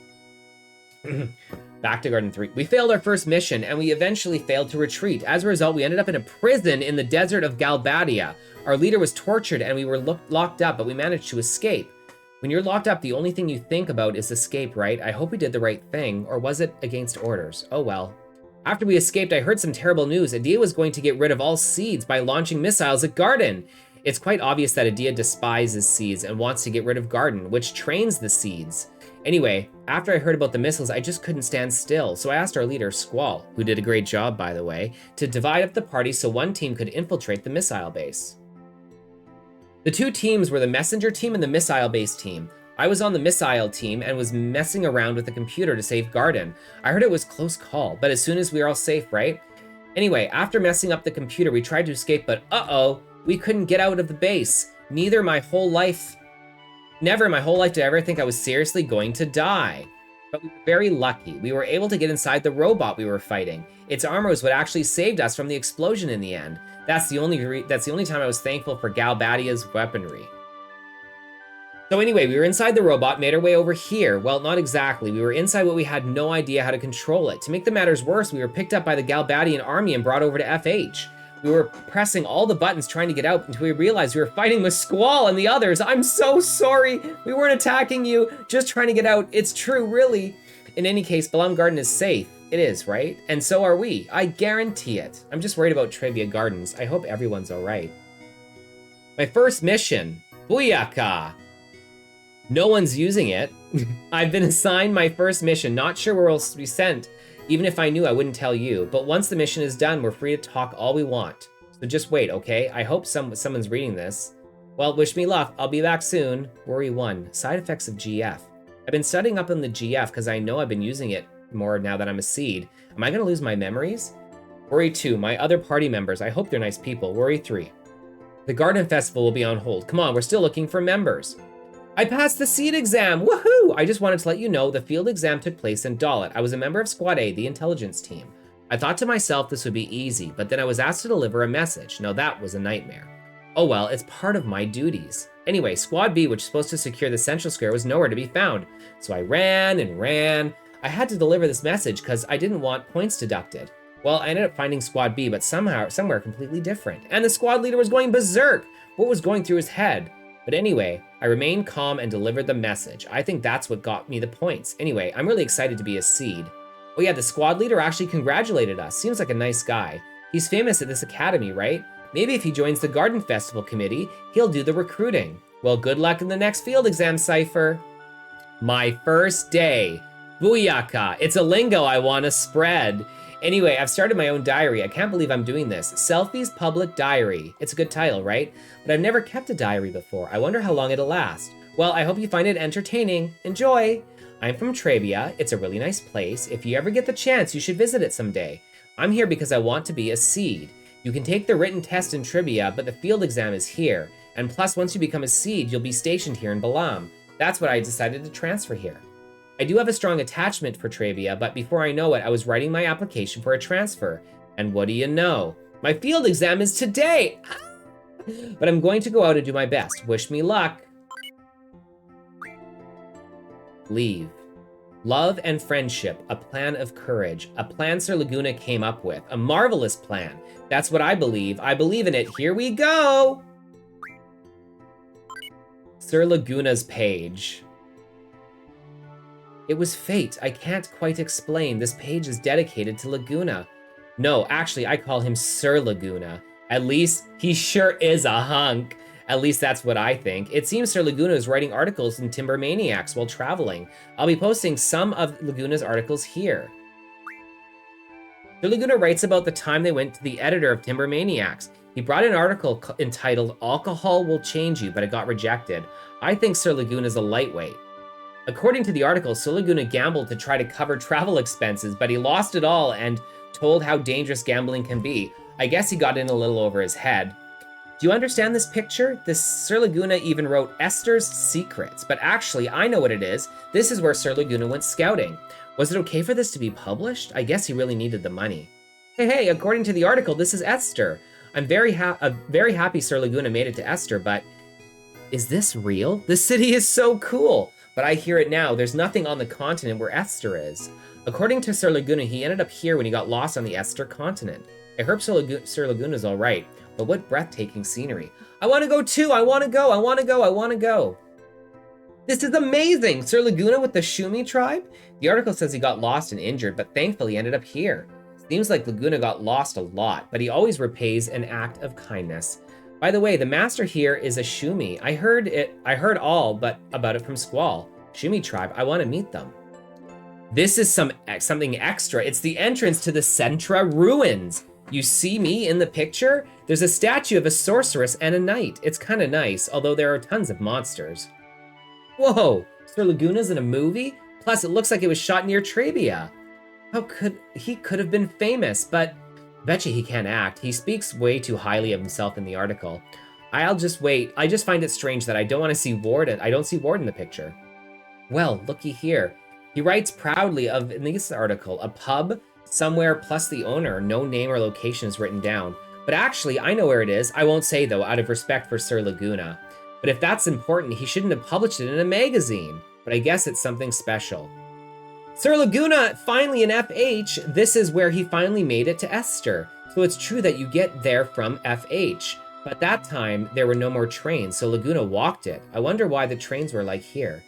Back to Garden 3. We failed our first mission, and we eventually failed to retreat. As a result, we ended up in a prison in the desert of Galbadia. Our leader was tortured, and we were locked up, but we managed to escape. When you're locked up, the only thing you think about is escape, right? I hope we did the right thing, or was it against orders? Oh well. After we escaped, I heard some terrible news. Adia was going to get rid of all seeds by launching missiles at Garden. It's quite obvious that Adia despises seeds and wants to get rid of Garden, which trains the seeds. Anyway, after I heard about the missiles, I just couldn't stand still, so I asked our leader, Squall, who did a great job, by the way, to divide up the party so one team could infiltrate the missile base. The two teams were the messenger team and the missile base team. I was on the missile team and was messing around with the computer to save Garden. I heard it was close call, but as soon as we were all safe, right? Anyway, after messing up the computer, we tried to escape, but uh-oh, we couldn't get out of the base. Never in my whole life did I ever think I was seriously going to die. But we were very lucky. We were able to get inside the robot we were fighting. Its armor was what actually saved us from the explosion in the end. That's the only time I was thankful for Galbadia's weaponry. So anyway, we were inside the robot, made our way over here. Well, not exactly. We were inside but we had no idea how to control it. To make the matters worse, we were picked up by the Galbadian army and brought over to FH. We were pressing all the buttons trying to get out until we realized we were fighting with Squall and the others. I'm so sorry. We weren't attacking you, just trying to get out. It's true, really. In any case, Balam Garden is safe. It is, right? And so are we. I guarantee it. I'm just worried about Trivia Gardens. I hope everyone's all right. My first mission. Booyaka! No one's using it. I've been assigned my first mission. Not sure where we'll be sent. Even if I knew, I wouldn't tell you. But once the mission is done, we're free to talk all we want. So just wait, okay? I hope someone's reading this. Well, wish me luck. I'll be back soon. Worry 1. Side effects of GF. I've been studying up on the GF because I know I've been using it more now that I'm a seed. Am I going to lose my memories? Worry 2. My other party members. I hope they're nice people. Worry 3. The Garden Festival will be on hold. Come on, we're still looking for members. I passed the seed exam, woohoo! I just wanted to let you know the field exam took place in Dalit. I was a member of Squad A, the intelligence team. I thought to myself this would be easy, but then I was asked to deliver a message. No, that was a nightmare. Oh well, it's part of my duties. Anyway, Squad B, which is supposed to secure the Central Square, was nowhere to be found. So I ran and ran. I had to deliver this message because I didn't want points deducted. Well, I ended up finding Squad B, but somewhere completely different. And the squad leader was going berserk. What was going through his head? But anyway, I remained calm and delivered the message. I think that's what got me the points. Anyway, I'm really excited to be a seed. Oh yeah, the squad leader actually congratulated us. Seems like a nice guy. He's famous at this academy, right? Maybe if he joins the Garden Festival committee, he'll do the recruiting. Well, good luck in the next field exam, Cypher. My first day. Booyaka. It's a lingo I want to spread. Anyway, I've started my own diary. I can't believe I'm doing this. Selfie's Public Diary. It's a good title, right? But I've never kept a diary before. I wonder how long it'll last. Well, I hope you find it entertaining. Enjoy! I'm from Trebia. It's a really nice place. If you ever get the chance, you should visit it someday. I'm here because I want to be a seed. You can take the written test in Trebia, but the field exam is here. And plus, once you become a seed, you'll be stationed here in Balam. That's what I decided to transfer here. I do have a strong attachment for Trebia, but before I know it, I was writing my application for a transfer. And what do you know? My field exam is today! But I'm going to go out and do my best. Wish me luck. Leave. Love and friendship, a plan of courage, a plan Sir Laguna came up with, a marvelous plan. That's what I believe. I believe in it. Here we go! Sir Laguna's page. It was fate. I can't quite explain. This page is dedicated to Laguna. No, actually, I call him Sir Laguna. At least, he sure is a hunk. At least that's what I think. It seems Sir Laguna is writing articles in Timber Maniacs while traveling. I'll be posting some of Laguna's articles here. Sir Laguna writes about the time they went to the editor of Timber Maniacs. He brought an article entitled Alcohol Will Change You, but it got rejected. I think Sir Laguna is a lightweight. According to the article, Sir Laguna gambled to try to cover travel expenses, but he lost it all and told how dangerous gambling can be. I guess he got in a little over his head. Do you understand this picture? This Sir Laguna even wrote Esther's Secrets, but actually, I know what it is. This is where Sir Laguna went scouting. Was it okay for this to be published? I guess he really needed the money. Hey, according to the article, this is Esther. I'm very happy Sir Laguna made it to Esther, but is this real? This city is so cool. But I hear it now, there's nothing on the continent where Esther is. According to Sir Laguna, he ended up here when he got lost on the Esther continent. I hope Sir Laguna's all right, but what breathtaking scenery. I want to go too, I want to go. This is amazing! Sir Laguna with the Shumi tribe? The article says he got lost and injured, but thankfully he ended up here. Seems like Laguna got lost a lot, but he always repays an act of kindness. By the way, the master here is a Shumi. I heard all but about it from Squall. Shumi tribe, I want to meet them. This is something extra. It's the entrance to the Sentra ruins. You see me in the picture? There's a statue of a sorceress and a knight. It's kind of nice, although there are tons of monsters. Whoa, Sir Laguna's in a movie? Plus, it looks like it was shot near Trebia. He could have been famous, but betcha he can't act. He speaks way too highly of himself in the article. I'll just wait. I just find it strange that I don't want to see Ward. I don't see Ward in the picture. Well, looky here. He writes proudly of, in this article, a pub somewhere plus the owner. No name or location is written down. But actually, I know where it is. I won't say, though, out of respect for Sir Laguna. But if that's important, he shouldn't have published it in a magazine. But I guess it's something special. Sir Laguna, finally in FH, this is where he finally made it to Esther. So it's true that you get there from FH. But that time, there were no more trains, so Laguna walked it. I wonder why the trains were like here.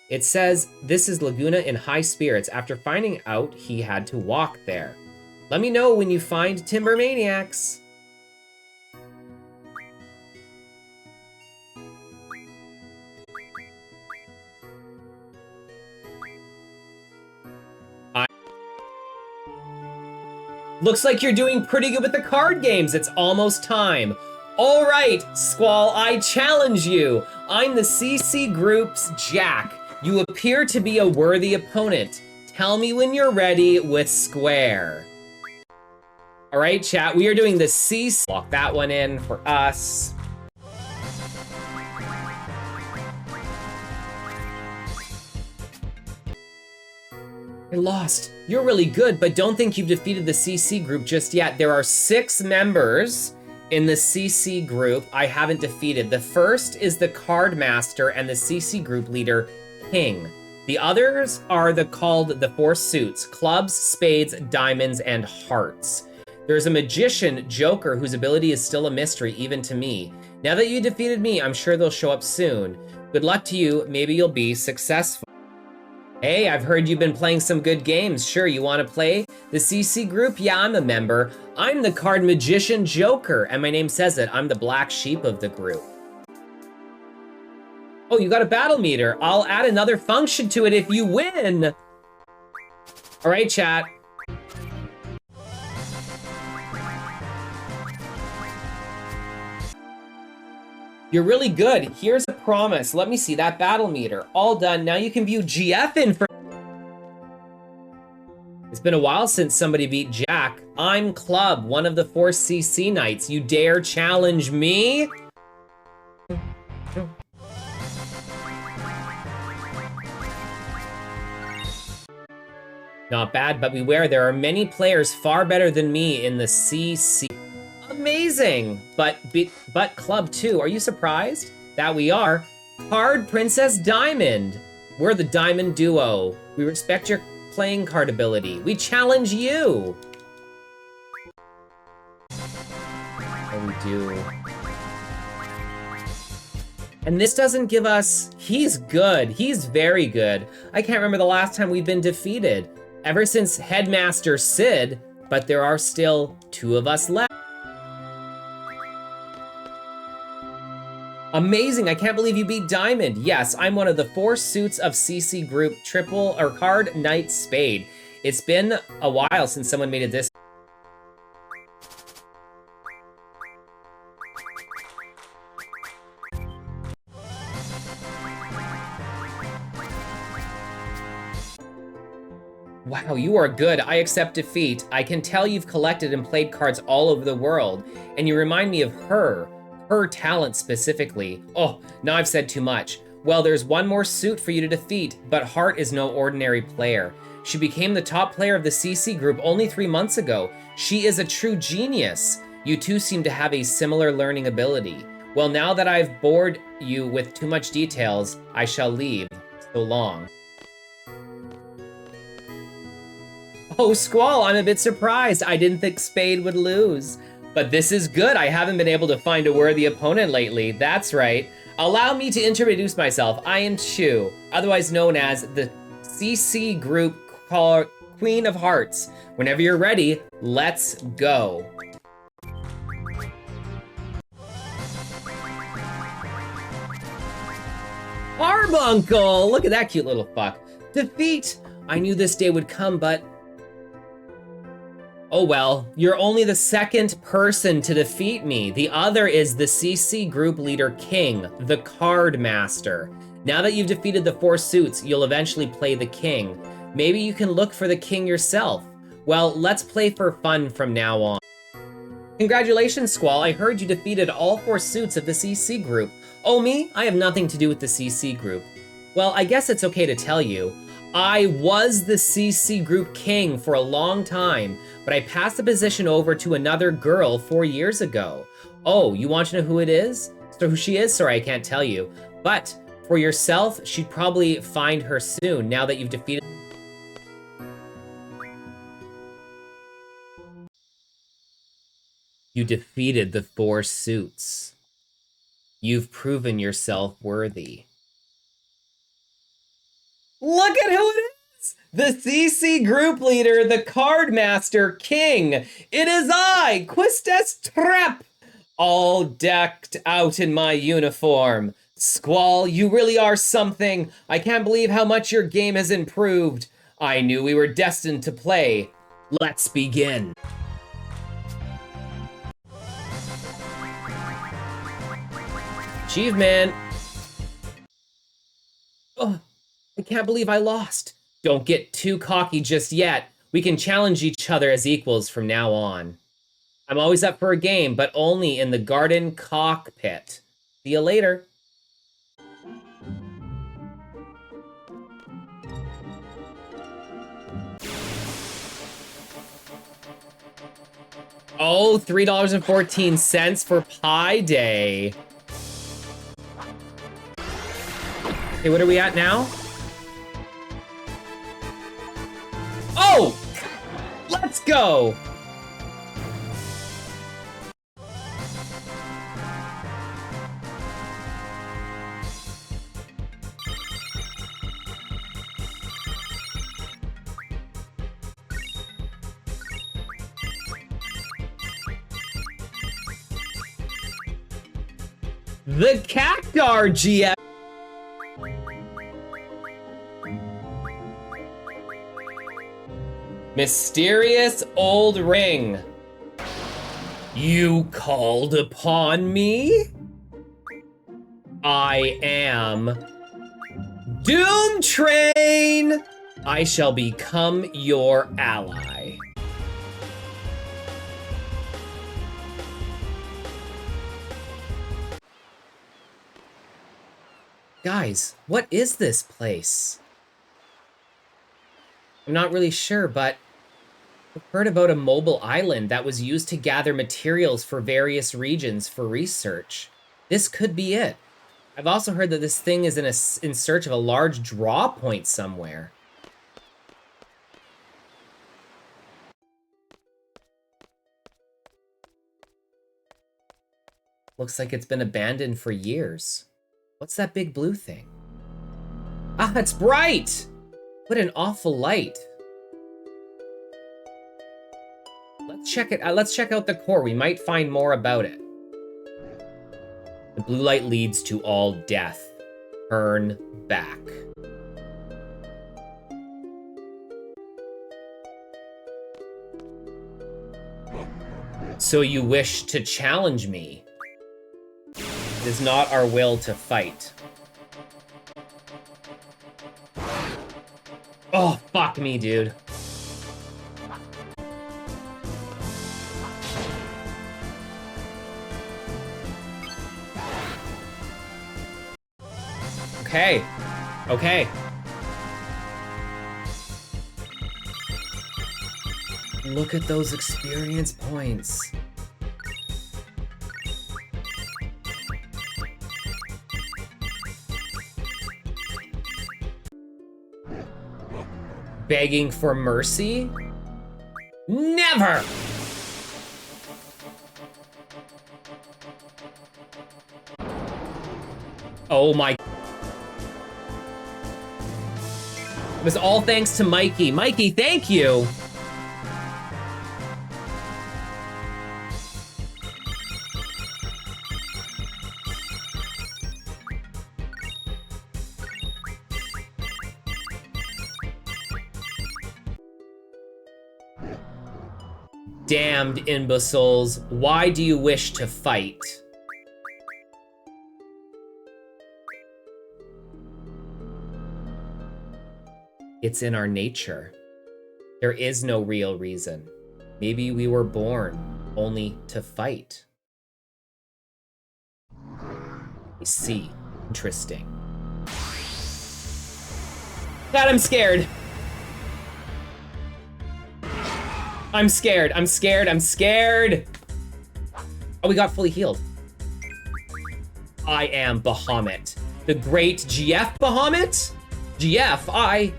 It says, this is Laguna in high spirits after finding out he had to walk there. Let me know when you find Timber Maniacs. Looks like you're doing pretty good with the card games. It's almost time. All right, Squall, I challenge you. I'm the CC Group's Jack. You appear to be a worthy opponent. Tell me when you're ready with Square. All right, chat, we are doing the CC. Lock that one in for us. I lost. You're really good, but don't think you've defeated the CC group just yet. There are 6 members in the CC group I haven't defeated. The first is the Card Master and the CC group leader, King. The others are called the 4 suits: clubs, spades, diamonds, and hearts. There's a magician, Joker, whose ability is still a mystery even to me. Now that you defeated me, I'm sure they'll show up soon. Good luck to you. Maybe you'll be successful. Hey, I've heard you've been playing some good games. Sure, you want to play the CC group? Yeah, I'm a member. I'm the card magician Joker, and my name says it. I'm the black sheep of the group. Oh, you got a battle meter. I'll add another function to it if you win. All right, chat. You're really good. Here's a promise. Let me see that battle meter. All done. Now you can view GF info. It's been a while since somebody beat Jack. I'm Club, one of the 4 CC Knights. You dare challenge me? Not bad, but beware, there are many players far better than me in the CC. Amazing! But Club 2, are you surprised? That we are. Card Princess Diamond. We're the Diamond Duo. We respect your playing card ability. We challenge you. Oh, we do. And this doesn't give us... He's good. He's very good. I can't remember the last time we've been defeated. Ever since Headmaster Sid, but there are still 2 of us left. Amazing, I can't believe you beat Diamond. Yes, I'm one of the 4 suits of CC Group Card Knight Spade. It's been a while since someone made it this. Wow, you are good. I accept defeat. I can tell you've collected and played cards all over the world, and you remind me of her talent specifically. Oh, now I've said too much. Well, there's one more suit for you to defeat, but Heart is no ordinary player. She became the top player of the CC group only 3 months ago. She is a true genius. You two seem to have a similar learning ability. Well, now that I've bored you with too much details, I shall leave. So long. Oh, Squall, I'm a bit surprised. I didn't think Spade would lose. But this is good. I haven't been able to find a worthy opponent lately. That's right. Allow me to introduce myself. I am Chu, otherwise known as the CC group called Queen of Hearts. Whenever you're ready, let's go. Carbuncle! Look at that cute little fuck. Defeat! I knew this day would come, but... oh well, you're only the second person to defeat me. The other is the CC group leader King, the Card Master. Now that you've defeated the 4 suits, you'll eventually play the King. Maybe you can look for the King yourself. Well, let's play for fun from now on. Congratulations, Squall. I heard you defeated all 4 suits of the CC group. Oh, me? I have nothing to do with the CC group. Well, I guess it's okay to tell you. I was the CC group king for a long time, but I passed the position over to another girl 4 years ago. Oh, you want to know who it is? So who she is? Sorry, I can't tell you. But for yourself, she'd probably find her soon now that you've defeated... you defeated the 4 suits. You've proven yourself worthy. Look at who it is! The CC group leader, the Card Master King. It is I, Quistes Trap, all decked out in my uniform. Squall, you really are something. I can't believe how much your game has improved. I knew we were destined to play. Let's begin. Achievement. Oh, I can't believe I lost. Don't get too cocky just yet. We can challenge each other as equals from now on. I'm always up for a game, but only in the garden cockpit. See you later. Oh, $3.14 for Pi Day. Okay, what are we at now? Oh! Let's go! The Cactar GF. Mysterious old ring. You called upon me? I am Doom Train. I shall become your ally. Guys, what is this place? I'm not really sure, but I've heard about a mobile island that was used to gather materials for various regions for research. This could be it. I've also heard that this thing is in search of a large draw point somewhere. Looks like it's been abandoned for years. What's that big blue thing? Ah, it's bright! What an awful light. Let's check it. Let's check out the core. We might find more about it. The blue light leads to all death. Turn back. So you wish to challenge me? It is not our will to fight. Oh, fuck me, dude. Okay. Okay. Look at those experience points. Begging for mercy? Never! Oh my... It was all thanks to Mikey. Mikey, thank you! Damned imbeciles, why do you wish to fight? It's in our nature. There is no real reason. Maybe we were born only to fight. I see. Interesting. God, I'm scared. I'm scared. I'm scared. I'm scared. Oh, we got fully healed. I am Bahamut. The great GF Bahamut? GF,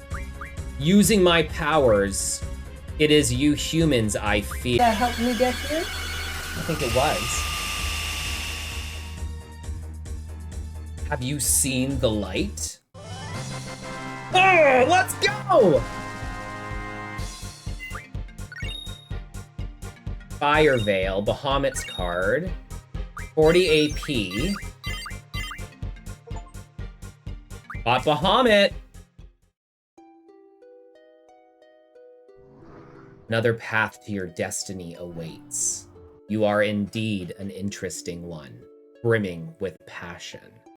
using my powers, it is you humans I fear. That helped me get here? I think it was. Have you seen the light? Oh, let's go! Fire Veil, Bahamut's card. 40 AP. Bought Bahamut! Another path to your destiny awaits. You are indeed an interesting one, brimming with passion.